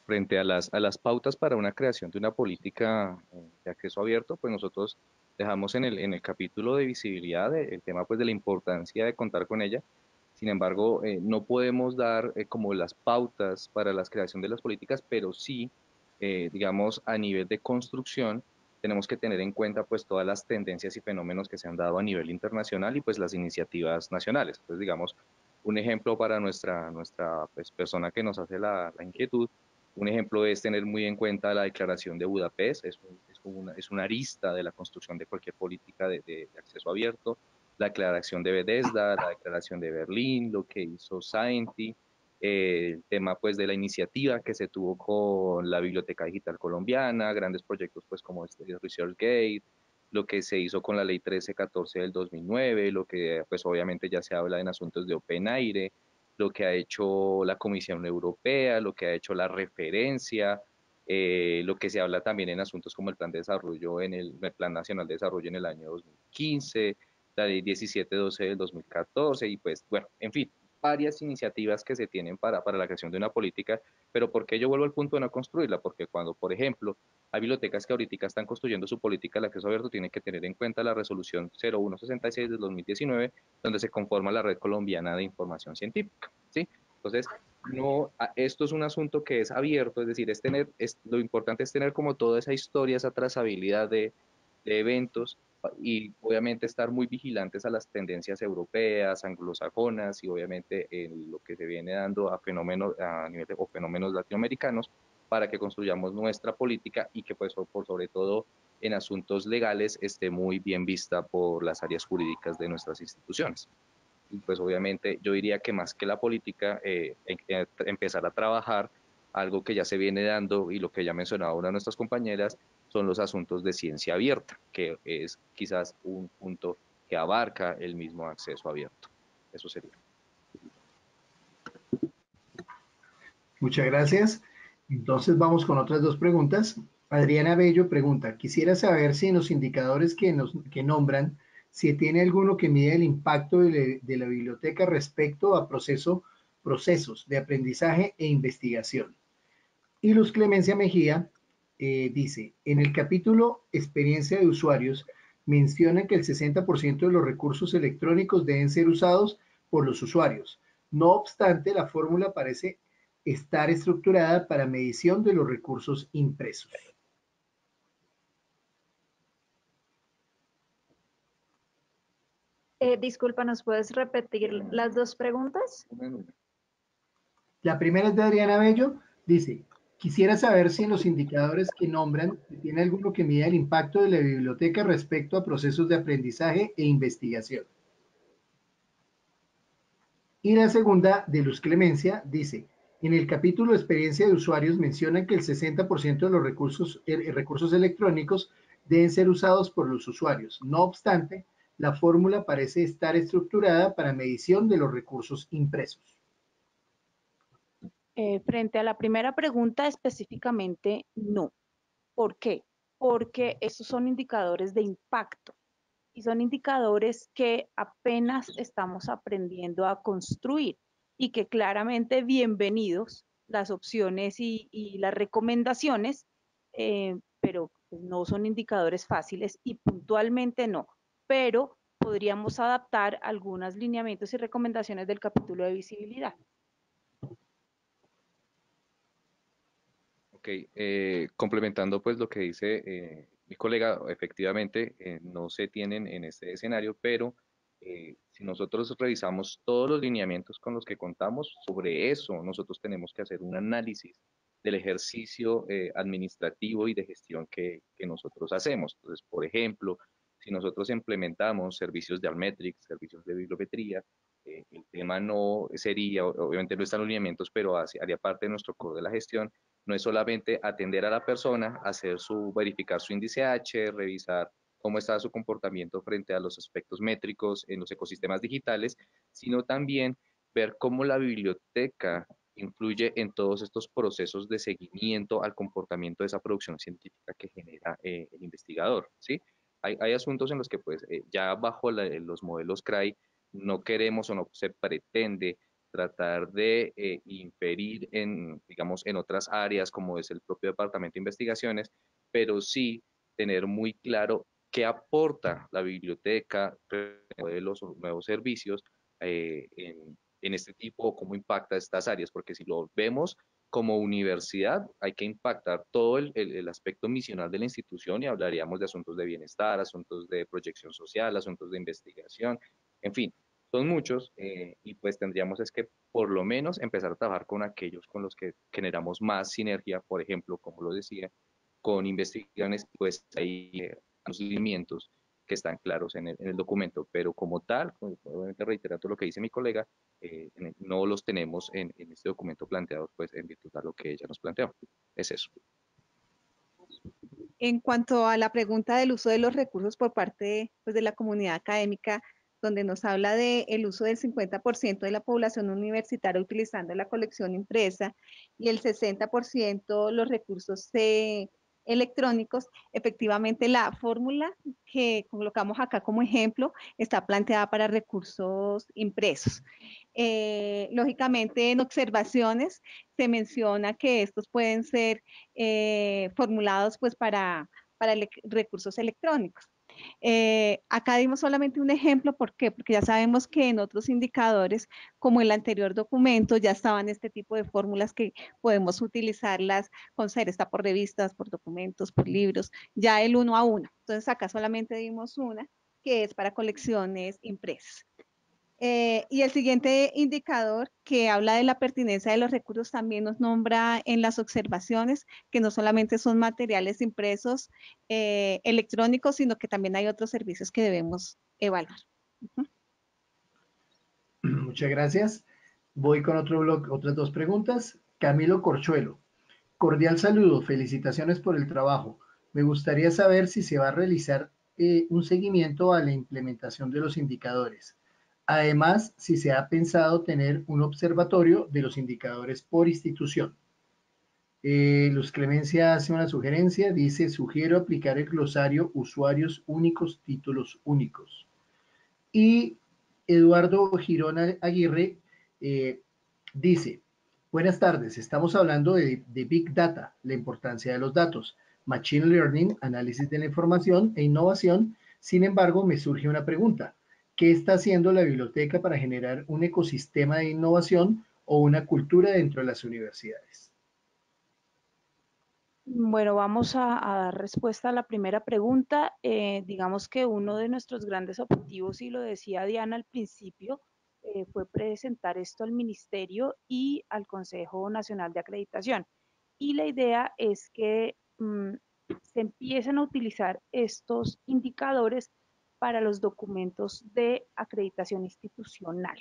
Frente a las pautas para una creación de una política de acceso abierto, pues nosotros dejamos en el capítulo de visibilidad el tema pues de la importancia de contar con ella. Sin embargo, no podemos dar como las pautas para la creación de las políticas, pero sí digamos, a nivel de construcción, tenemos que tener en cuenta pues todas las tendencias y fenómenos que se han dado a nivel internacional y pues las iniciativas nacionales. Entonces, digamos, un ejemplo para nuestra pues, persona que nos hace la inquietud, un ejemplo es tener muy en cuenta la Declaración de Budapest, es una arista de la construcción de cualquier política de acceso abierto, la Declaración de Bethesda, la Declaración de Berlín, lo que hizo Scienti, el tema pues de la iniciativa que se tuvo con la Biblioteca Digital Colombiana, grandes proyectos pues como este ResearchGate, lo que se hizo con la Ley 1314 del 2009, lo que pues obviamente ya se habla en asuntos de Open Aire, lo que ha hecho la Comisión Europea, lo que ha hecho la referencia, lo que se habla también en asuntos como el Plan de Desarrollo, el Plan Nacional de Desarrollo en el año 2015, la Ley 1712 del 2014 y pues bueno, en fin, varias iniciativas que se tienen para la creación de una política, pero ¿por qué yo vuelvo al punto de no construirla? Porque cuando, por ejemplo, hay bibliotecas que ahorita están construyendo su política de acceso abierto, tienen que tener en cuenta la resolución 0166 del 2019, donde se conforma la Red Colombiana de Información Científica, ¿sí? Entonces, no, esto es un asunto que es abierto, es decir, lo importante es tener como toda esa historia, esa trazabilidad de eventos y obviamente estar muy vigilantes a las tendencias europeas, anglosajonas y obviamente en lo que se viene dando a fenómenos a nivel o fenómenos latinoamericanos para que construyamos nuestra política y que pues por sobre todo en asuntos legales esté muy bien vista por las áreas jurídicas de nuestras instituciones. Y pues obviamente yo diría que más que la política, empezar a trabajar algo que ya se viene dando y lo que ya mencionaba una de nuestras compañeras, son los asuntos de ciencia abierta, que es quizás un punto que abarca el mismo acceso abierto. Eso sería. Muchas gracias. Entonces vamos con otras dos preguntas. Adriana Bello pregunta, quisiera saber si en los indicadores que nombran, si tiene alguno que mide el impacto de la biblioteca respecto a procesos de aprendizaje e investigación. Y Luz Clemencia Mejía dice, en el capítulo experiencia de usuarios, menciona que el 60% de los recursos electrónicos deben ser usados por los usuarios. No obstante, la fórmula parece estar estructurada para medición de los recursos impresos. Disculpa, ¿nos puedes repetir las dos preguntas? La primera es de Adriana Bello, dice, quisiera saber si en los indicadores que nombran tiene alguno que mida el impacto de la biblioteca respecto a procesos de aprendizaje e investigación. Y la segunda, de Luz Clemencia, dice, en el capítulo experiencia de usuarios menciona que el 60% de los recursos electrónicos deben ser usados por los usuarios. No obstante, la fórmula parece estar estructurada para medición de los recursos impresos. Frente a la primera pregunta específicamente, no. ¿Por qué? Porque estos son indicadores de impacto y son indicadores que apenas estamos aprendiendo a construir y que claramente bienvenidos las opciones y las recomendaciones, pero pues, no son indicadores fáciles y puntualmente no, pero podríamos adaptar algunos lineamientos y recomendaciones del capítulo de visibilidad. Ok, complementando pues lo que dice mi colega, efectivamente no se tienen en este escenario, pero si nosotros revisamos todos los lineamientos con los que contamos, sobre eso nosotros tenemos que hacer un análisis del ejercicio administrativo y de gestión que nosotros hacemos. Entonces, por ejemplo, si nosotros implementamos servicios de Almetrics, servicios de bibliometría, el tema no sería, obviamente no están los lineamientos, pero haría parte de nuestro core de la gestión. No es solamente atender a la persona, verificar su índice H, revisar cómo está su comportamiento frente a los aspectos métricos en los ecosistemas digitales, sino también ver cómo la biblioteca influye en todos estos procesos de seguimiento al comportamiento de esa producción científica que genera el investigador, ¿sí? Hay asuntos en los que pues ya bajo los modelos CRAI no queremos o no se pretende tratar de inferir en, digamos, en otras áreas como es el propio Departamento de Investigaciones, pero sí tener muy claro qué aporta la biblioteca de los nuevos servicios en este tipo o cómo impacta estas áreas, porque si lo vemos como universidad hay que impactar todo el aspecto misional de la institución y hablaríamos de asuntos de bienestar, asuntos de proyección social, asuntos de investigación, en fin, son muchos y pues tendríamos es que por lo menos empezar a trabajar con aquellos con los que generamos más sinergia, por ejemplo, como lo decía, con investigaciones, pues hay los lineamientos que están claros en el documento, pero como tal, obviamente reiterando lo que dice mi colega, no los tenemos en este documento planteados, pues en virtud de lo que ella nos planteó. Es eso. En cuanto a la pregunta del uso de los recursos por parte pues, de la comunidad académica, donde nos habla del uso del 50% de la población universitaria utilizando la colección impresa y el 60% los recursos electrónicos, efectivamente la fórmula que colocamos acá como ejemplo está planteada para recursos impresos. Lógicamente en observaciones se menciona que estos pueden ser formulados pues para recursos electrónicos. Acá dimos solamente un ejemplo, ¿por qué? Porque ya sabemos que en otros indicadores, como el anterior documento, ya estaban este tipo de fórmulas que podemos utilizarlas con ser, está por revistas, por documentos, por libros, ya el 1 a 1. Entonces acá solamente dimos una, que es para colecciones impresas. Y el siguiente indicador que habla de la pertinencia de los recursos también nos nombra en las observaciones que no solamente son materiales impresos electrónicos, sino que también hay otros servicios que debemos evaluar. Muchas gracias. Voy con otro bloque, otras dos preguntas. Camilo Corchuelo. Cordial saludo, felicitaciones por el trabajo. Me gustaría saber si se va a realizar un seguimiento a la implementación de los indicadores. Además, si se ha pensado tener un observatorio de los indicadores por institución. Luz Clemencia hace una sugerencia, dice, sugiero aplicar el glosario usuarios únicos, títulos únicos. Y Eduardo Girón Aguirre dice, buenas tardes, estamos hablando de Big Data, la importancia de los datos, Machine Learning, análisis de la información e innovación. Sin embargo, me surge una pregunta. ¿Qué está haciendo la biblioteca para generar un ecosistema de innovación o una cultura dentro de las universidades? Bueno, vamos a dar respuesta a la primera pregunta. Digamos que uno de nuestros grandes objetivos, y lo decía Diana al principio, fue presentar esto al Ministerio y al Consejo Nacional de Acreditación. Y la idea es que se empiecen a utilizar estos indicadores para los documentos de acreditación institucional.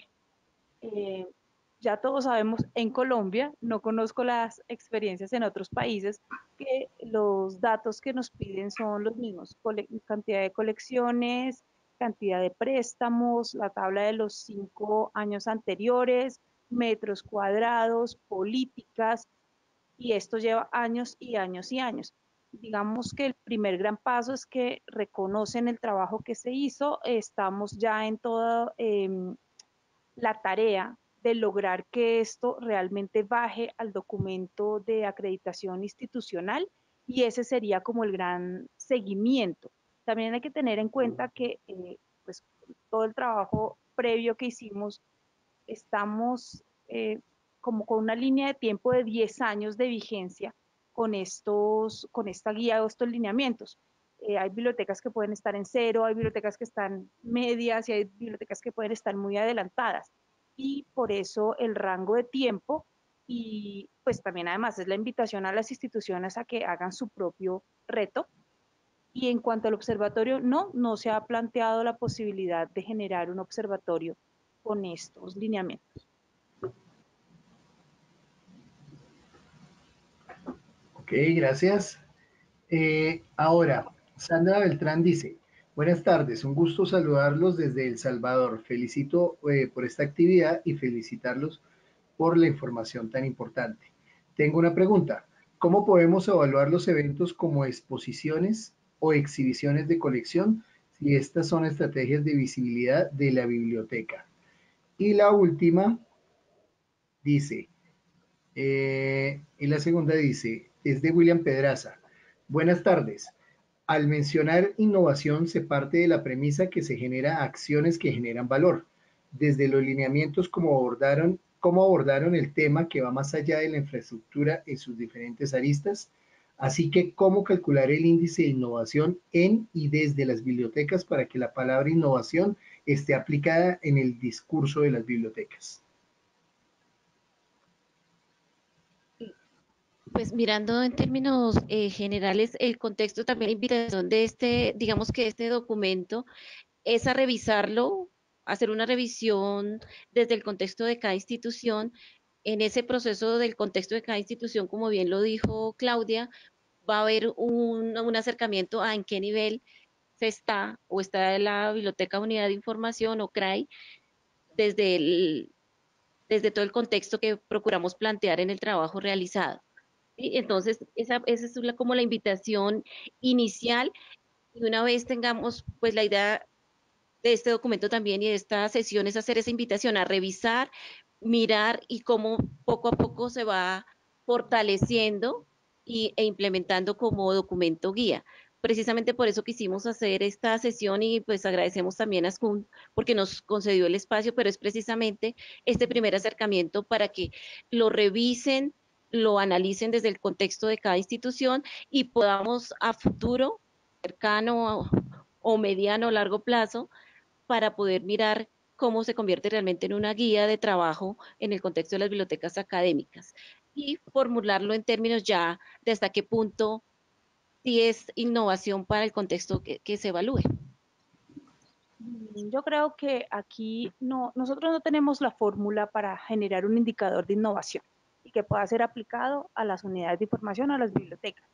Ya todos sabemos, en Colombia, no conozco las experiencias en otros países, que los datos que nos piden son los mismos, cantidad de colecciones, cantidad de préstamos, la tabla de los 5 años anteriores, metros cuadrados, políticas, y esto lleva años y años y años. Digamos que el primer gran paso es que reconocen el trabajo que se hizo, estamos ya en toda la tarea de lograr que esto realmente baje al documento de acreditación institucional, y ese sería como el gran seguimiento. También hay que tener en cuenta que pues, todo el trabajo previo que hicimos, estamos como con una línea de tiempo de 10 años de vigencia con esta guía o estos lineamientos. Hay bibliotecas que pueden estar en 0, hay bibliotecas que están medias y hay bibliotecas que pueden estar muy adelantadas. Y por eso el rango de tiempo, y pues también además es la invitación a las instituciones a que hagan su propio reto. Y en cuanto al observatorio, no se ha planteado la posibilidad de generar un observatorio con estos lineamientos. Ok, gracias. Ahora, Sandra Beltrán dice, buenas tardes, un gusto saludarlos desde El Salvador. Felicito por esta actividad y felicitarlos por la información tan importante. Tengo una pregunta. ¿Cómo podemos evaluar los eventos como exposiciones o exhibiciones de colección si estas son estrategias de visibilidad de la biblioteca? Y la última dice, y la segunda dice, es de William Pedraza. Buenas tardes. Al mencionar innovación se parte de la premisa que se genera acciones que generan valor. Desde los lineamientos como abordaron cómo abordaron el tema que va más allá de la infraestructura en sus diferentes aristas, así que cómo calcular el índice de innovación en y desde las bibliotecas para que la palabra innovación esté aplicada en el discurso de las bibliotecas. Pues mirando en términos generales el contexto, también la invitación de digamos que este documento es a revisarlo, hacer una revisión desde el contexto de cada institución. En ese proceso del contexto de cada institución, como bien lo dijo Claudia, va a haber un acercamiento a en qué nivel se está o está la Biblioteca Unidad de Información o CRAI desde todo el contexto que procuramos plantear en el trabajo realizado. ¿Sí? Entonces, esa es como la invitación inicial, y una vez tengamos pues la idea de este documento también y de esta sesión, es hacer esa invitación a revisar, mirar y cómo poco a poco se va fortaleciendo e implementando como documento guía. Precisamente por eso quisimos hacer esta sesión, y pues agradecemos también a SCUN porque nos concedió el espacio, pero es precisamente este primer acercamiento para que lo revisen, lo analicen desde el contexto de cada institución y podamos a futuro, cercano o mediano o largo plazo, para poder mirar cómo se convierte realmente en una guía de trabajo en el contexto de las bibliotecas académicas y formularlo en términos ya de hasta qué punto sí es innovación para el contexto que se evalúe. Yo creo que aquí nosotros no tenemos la fórmula para generar un indicador de innovación y que pueda ser aplicado a las unidades de información, a las bibliotecas.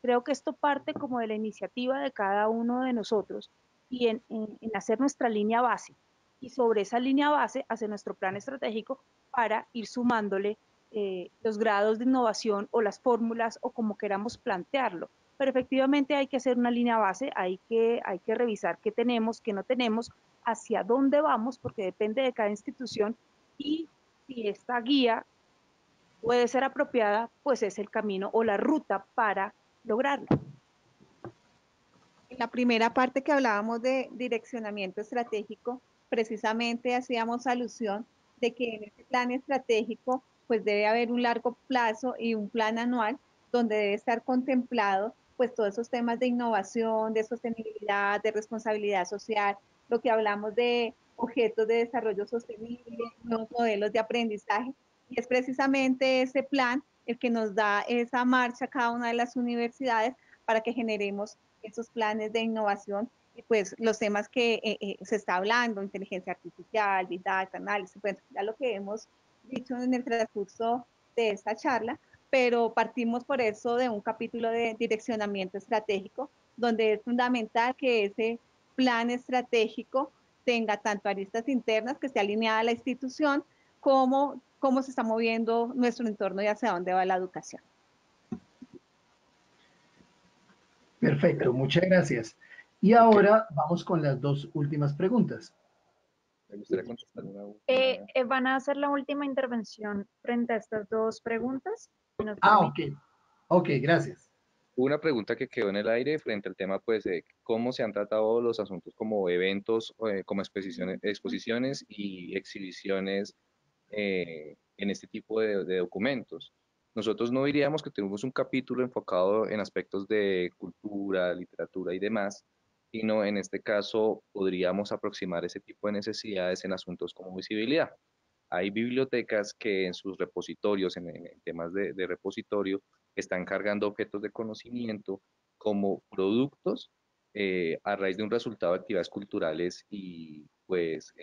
Creo que esto parte como de la iniciativa de cada uno de nosotros y en hacer nuestra línea base, y sobre esa línea base hacer nuestro plan estratégico para ir sumándole los grados de innovación o las fórmulas o como queramos plantearlo. Pero efectivamente hay que hacer una línea base, hay que revisar qué tenemos, qué no tenemos, hacia dónde vamos, porque depende de cada institución, y si esta guía puede ser apropiada, pues es el camino o la ruta para lograrlo. En la primera parte que hablábamos de direccionamiento estratégico, precisamente hacíamos alusión de que en este plan estratégico pues debe haber un largo plazo y un plan anual donde debe estar contemplado pues todos esos temas de innovación, de sostenibilidad, de responsabilidad social, lo que hablamos de objetos de desarrollo sostenible, nuevos modelos de aprendizaje, y es precisamente ese plan el que nos da esa marcha a cada una de las universidades para que generemos esos planes de innovación y pues los temas que se está hablando, inteligencia artificial, big data, análisis, bueno, ya lo que hemos dicho en el transcurso de esta charla, pero partimos por eso de un capítulo de direccionamiento estratégico, donde es fundamental que ese plan estratégico tenga tanto aristas internas, que esté alineada a la institución, como cómo se está moviendo nuestro entorno y hacia dónde va la educación. Perfecto, muchas gracias. Y ahora vamos con las dos últimas preguntas. Me gustaría contestar una última. ¿Van a hacer la última intervención frente a estas dos preguntas? Si nos Ah, permite. ok, gracias. Una pregunta que quedó en el aire frente al tema, pues, de cómo se han tratado los asuntos como eventos, como exposiciones y exhibiciones en este tipo de documentos. Nosotros no diríamos que tenemos un capítulo enfocado en aspectos de cultura, literatura y demás, sino en este caso podríamos aproximar ese tipo de necesidades en asuntos como visibilidad. Hay bibliotecas que en sus repositorios, en temas de repositorio, están cargando objetos de conocimiento como productos a raíz de un resultado de actividades culturales y pues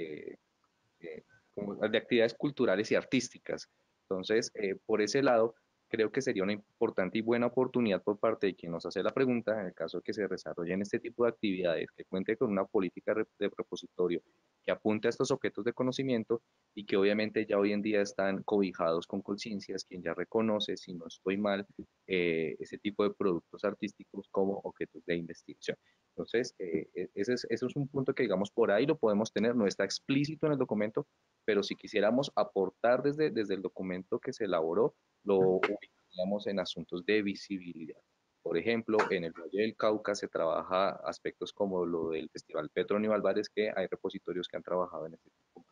como de actividades culturales y artísticas. Entonces, por ese lado, creo que sería una importante y buena oportunidad por parte de quien nos hace la pregunta, en el caso de que se desarrollen este tipo de actividades, que cuente con una política de repositorio que apunte a estos objetos de conocimiento y que obviamente ya hoy en día están cobijados con conciencias, quien ya reconoce, si no estoy mal, ese tipo de productos artísticos como objetos de investigación. Entonces, ese es un punto que, digamos, por ahí lo podemos tener, no está explícito en el documento, pero si quisiéramos aportar desde el documento que se elaboró, lo ubicaríamos en asuntos de visibilidad. Por ejemplo, en el Valle del Cauca se trabaja aspectos como lo del Festival Petronio Álvarez, que hay repositorios que han trabajado en este tipo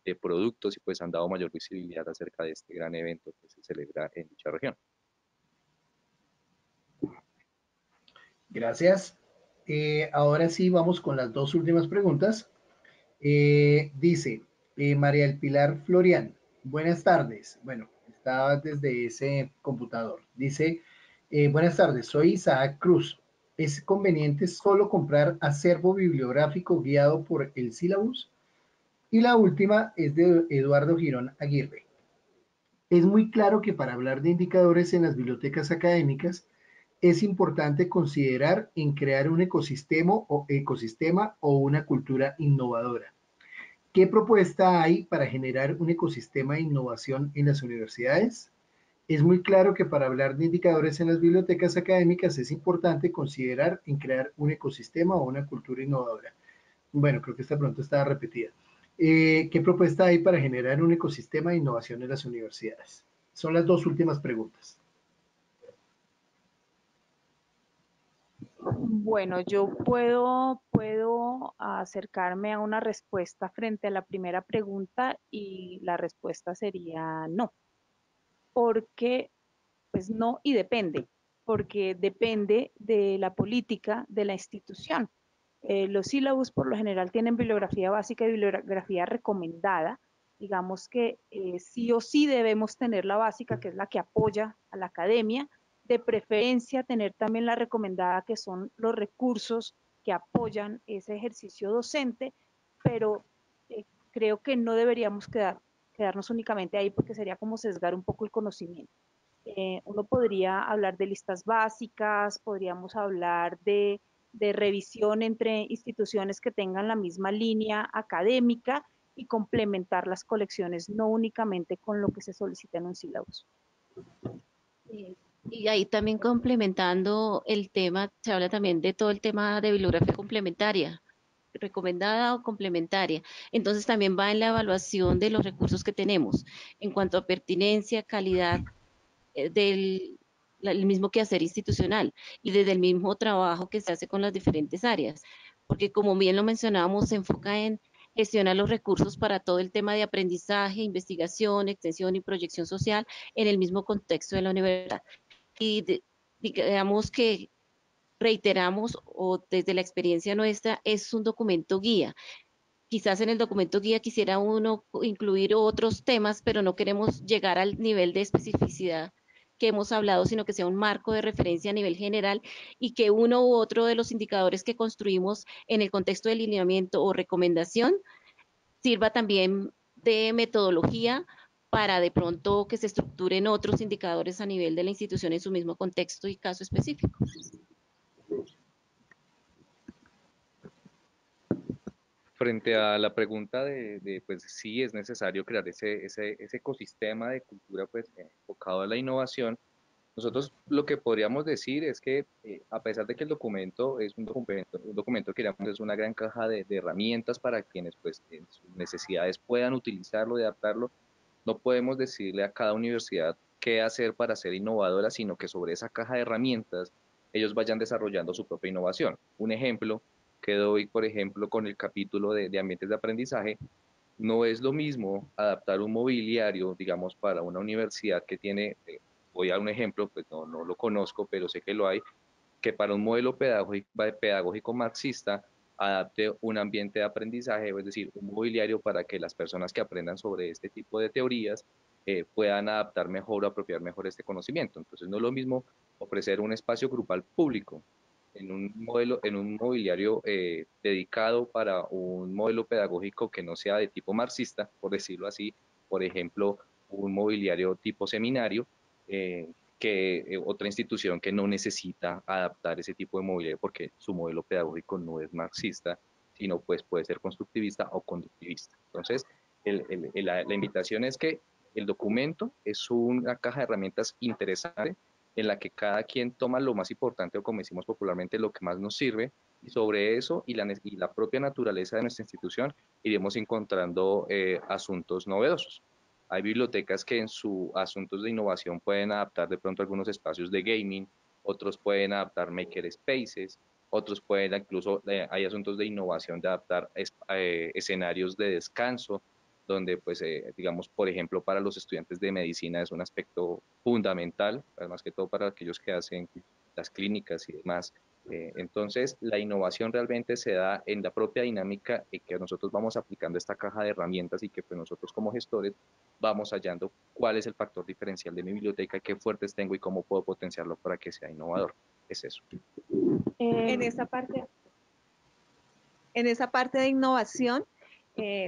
de productos y pues han dado mayor visibilidad acerca de este gran evento que se celebra en dicha región. Gracias. Ahora sí vamos con las dos últimas preguntas. Dice María del Pilar Florian, buenas tardes. Bueno, está desde ese computador. Dice, buenas tardes, soy Isaac Cruz. ¿Es conveniente solo comprar acervo bibliográfico guiado por el sílabus? Y la última es de Eduardo Girón Aguirre. Es muy claro que para hablar de indicadores en las bibliotecas académicas, es importante considerar en crear un ecosistema o una cultura innovadora. ¿Qué propuesta hay para generar un ecosistema de innovación en las universidades? Es muy claro que para hablar de indicadores en las bibliotecas académicas es importante considerar en crear un ecosistema o una cultura innovadora. Bueno, creo que esta pregunta estaba repetida. ¿Qué propuesta hay para generar un ecosistema de innovación en las universidades? Son las dos últimas preguntas. Bueno, yo puedo acercarme a una respuesta frente a la primera pregunta y la respuesta sería no, porque pues no y depende, porque depende de la política de la institución. Los sílabus por lo general tienen bibliografía básica y bibliografía recomendada. Digamos que sí o sí debemos tener la básica, que es la que apoya a la academia, de preferencia tener también la recomendada, que son los recursos que apoyan ese ejercicio docente, pero creo que no deberíamos quedarnos únicamente ahí porque sería como sesgar un poco el conocimiento. Uno podría hablar de listas básicas, podríamos hablar de revisión entre instituciones que tengan la misma línea académica y complementar las colecciones, no únicamente con lo que se solicita en un sílabus. Y ahí también complementando el tema, se habla también de todo el tema de bibliografía complementaria, recomendada o complementaria. Entonces también va en la evaluación de los recursos que tenemos en cuanto a pertinencia, calidad el mismo quehacer institucional y desde el mismo trabajo que se hace con las diferentes áreas. Porque como bien lo mencionábamos, se enfoca en gestionar los recursos para todo el tema de aprendizaje, investigación, extensión y proyección social en el mismo contexto de la universidad. Y digamos que reiteramos o desde la experiencia nuestra es un documento guía. Quizás en el documento guía quisiera uno incluir otros temas, pero no queremos llegar al nivel de especificidad que hemos hablado, sino que sea un marco de referencia a nivel general y que uno u otro de los indicadores que construimos en el contexto de lineamiento o recomendación sirva también de metodología para de pronto que se estructuren otros indicadores a nivel de la institución en su mismo contexto y caso específico. Frente a la pregunta pues sí es necesario crear ese ecosistema de cultura pues enfocado a la innovación, nosotros lo que podríamos decir es que a pesar de que el documento es un documento que digamos, es una gran caja de herramientas para quienes pues en sus necesidades puedan utilizarlo y adaptarlo, no podemos decirle a cada universidad qué hacer para ser innovadora, sino que sobre esa caja de herramientas ellos vayan desarrollando su propia innovación. Un ejemplo que doy, por ejemplo, con el capítulo de ambientes de aprendizaje, no es lo mismo adaptar un mobiliario, digamos, para una universidad que tiene, voy a dar un ejemplo, pues no lo conozco, pero sé que lo hay, que para un modelo pedagógico marxista adapte un ambiente de aprendizaje, es decir, un mobiliario para que las personas que aprendan sobre este tipo de teorías puedan adaptar mejor o apropiar mejor este conocimiento. Entonces no es lo mismo ofrecer un espacio grupal público en un mobiliario dedicado para un modelo pedagógico que no sea de tipo marxista, por decirlo así, por ejemplo, un mobiliario tipo seminario, que otra institución que no necesita adaptar ese tipo de mobiliario porque su modelo pedagógico no es marxista, sino pues puede ser constructivista o conductivista. Entonces, la invitación es que el documento es una caja de herramientas interesante en la que cada quien toma lo más importante o como decimos popularmente lo que más nos sirve y sobre eso y la propia naturaleza de nuestra institución iremos encontrando asuntos novedosos. Hay bibliotecas que en sus asuntos de innovación pueden adaptar de pronto algunos espacios de gaming, otros pueden adaptar maker spaces, otros pueden incluso, hay asuntos de innovación de adaptar escenarios de descanso. donde pues digamos, por ejemplo, para los estudiantes de medicina es un aspecto fundamental, además que todo para aquellos que hacen las clínicas y demás. Entonces, la innovación realmente se da en la propia dinámica en que nosotros vamos aplicando esta caja de herramientas y que pues, nosotros como gestores vamos hallando cuál es el factor diferencial de mi biblioteca, qué fuertes tengo y cómo puedo potenciarlo para que sea innovador. Es eso. En esa parte de innovación,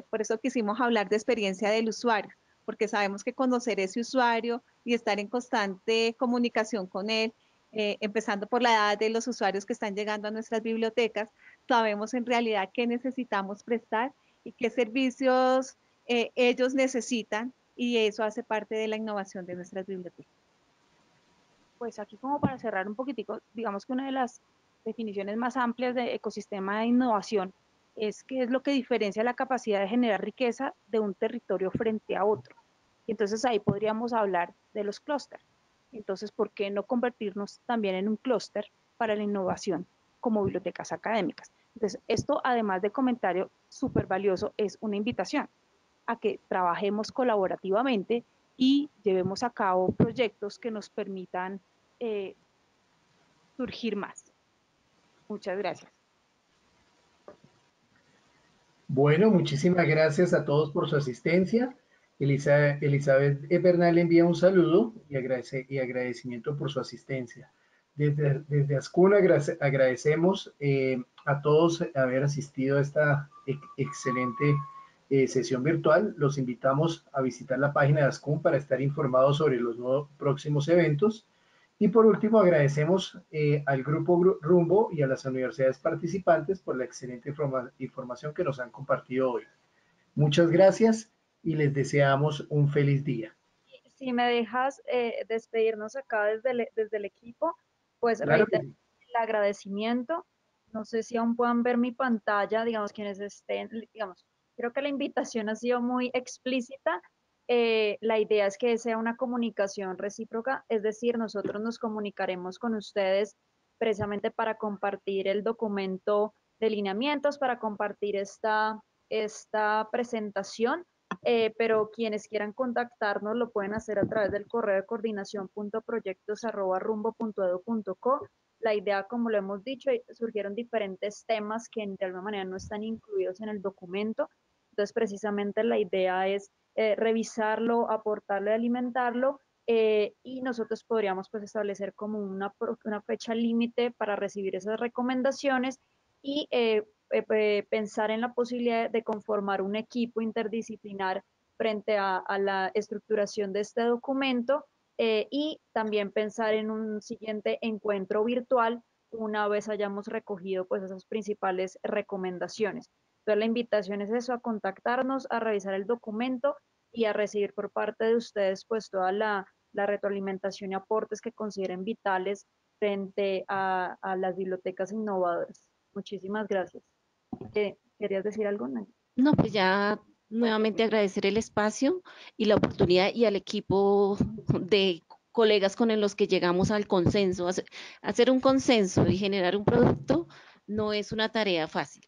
por eso quisimos hablar de experiencia del usuario, porque sabemos que conocer ese usuario y estar en constante comunicación con él, empezando por la edad de los usuarios que están llegando a nuestras bibliotecas, sabemos en realidad qué necesitamos prestar y qué servicios ellos necesitan, y eso hace parte de la innovación de nuestras bibliotecas. Pues aquí como para cerrar un poquitico, digamos que una de las definiciones más amplias de ecosistema de innovación es qué es lo que diferencia la capacidad de generar riqueza de un territorio frente a otro. Y entonces ahí podríamos hablar de los clústeres. Entonces, ¿por qué no convertirnos también en un clúster para la innovación como bibliotecas académicas? Entonces, esto además de comentario súper valioso, es una invitación a que trabajemos colaborativamente y llevemos a cabo proyectos que nos permitan surgir más. Muchas gracias. Bueno, muchísimas gracias a todos por su asistencia. Elizabeth Bernal le envía un saludo y agradecimiento por su asistencia. Desde Ascun agradecemos a todos haber asistido a esta excelente sesión virtual. Los invitamos a visitar la página de Ascun para estar informados sobre los nuevos próximos eventos. Y por último, agradecemos al Grupo Rumbo y a las universidades participantes por la excelente información que nos han compartido hoy. Muchas gracias y les deseamos un feliz día. Si me dejas despedirnos acá desde el equipo, pues Claro reitero el agradecimiento. No sé si aún puedan ver mi pantalla, digamos, quienes estén, digamos, creo que la invitación ha sido muy explícita. La idea es que sea una comunicación recíproca, es decir, nosotros nos comunicaremos con ustedes precisamente para compartir el documento de lineamientos, para compartir esta presentación, pero quienes quieran contactarnos lo pueden hacer a través del correo de coordinación.proyectos@rumbo.edu.co. La idea, como lo hemos dicho, surgieron diferentes temas que de alguna manera no están incluidos en el documento. Entonces, precisamente la idea es revisarlo, aportarlo y alimentarlo, y nosotros podríamos pues establecer como una fecha límite para recibir esas recomendaciones y pensar en la posibilidad de conformar un equipo interdisciplinar frente a la estructuración de este documento, y también pensar en un siguiente encuentro virtual una vez hayamos recogido pues esas principales recomendaciones. Entonces la invitación es eso, a contactarnos, a revisar el documento y a recibir por parte de ustedes pues toda la retroalimentación y aportes que consideren vitales frente a las bibliotecas innovadoras. Muchísimas gracias. ¿Querías decir algo, Nay? No, pues ya nuevamente agradecer el espacio y la oportunidad y al equipo de colegas con los que llegamos al consenso. Hacer un consenso y generar un producto no es una tarea fácil.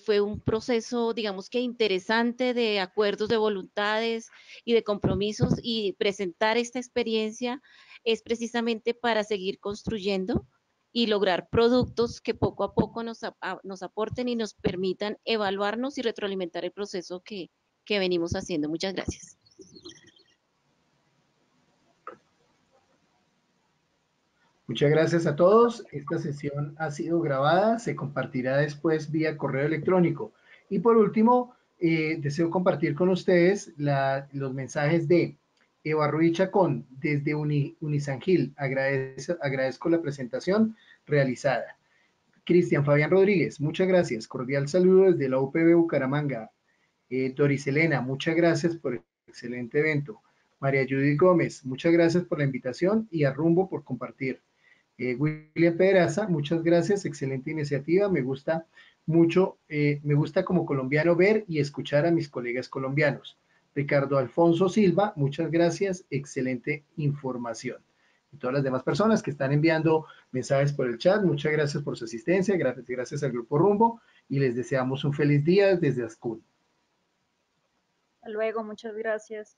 Fue un proceso, digamos que interesante, de acuerdos, de voluntades y de compromisos, y presentar esta experiencia es precisamente para seguir construyendo y lograr productos que poco a poco nos aporten y nos permitan evaluarnos y retroalimentar el proceso que venimos haciendo. Muchas gracias. Muchas gracias a todos. Esta sesión ha sido grabada, se compartirá después vía correo electrónico. Y por último, deseo compartir con ustedes los mensajes de Eva Ruiz Chacón desde Unisangil. Agradezco la presentación realizada. Cristian Fabián Rodríguez, muchas gracias. Cordial saludo desde la UPB Bucaramanga. Doris Elena, muchas gracias por el excelente evento. María Judith Gómez, muchas gracias por la invitación y a Rumbo por compartir. William Pedraza, muchas gracias, excelente iniciativa, me gusta mucho, me gusta como colombiano ver y escuchar a mis colegas colombianos. Ricardo Alfonso Silva, muchas gracias, excelente información. Y todas las demás personas que están enviando mensajes por el chat, muchas gracias por su asistencia, gracias al Grupo Rumbo y les deseamos un feliz día desde Ascun. Hasta luego, muchas gracias.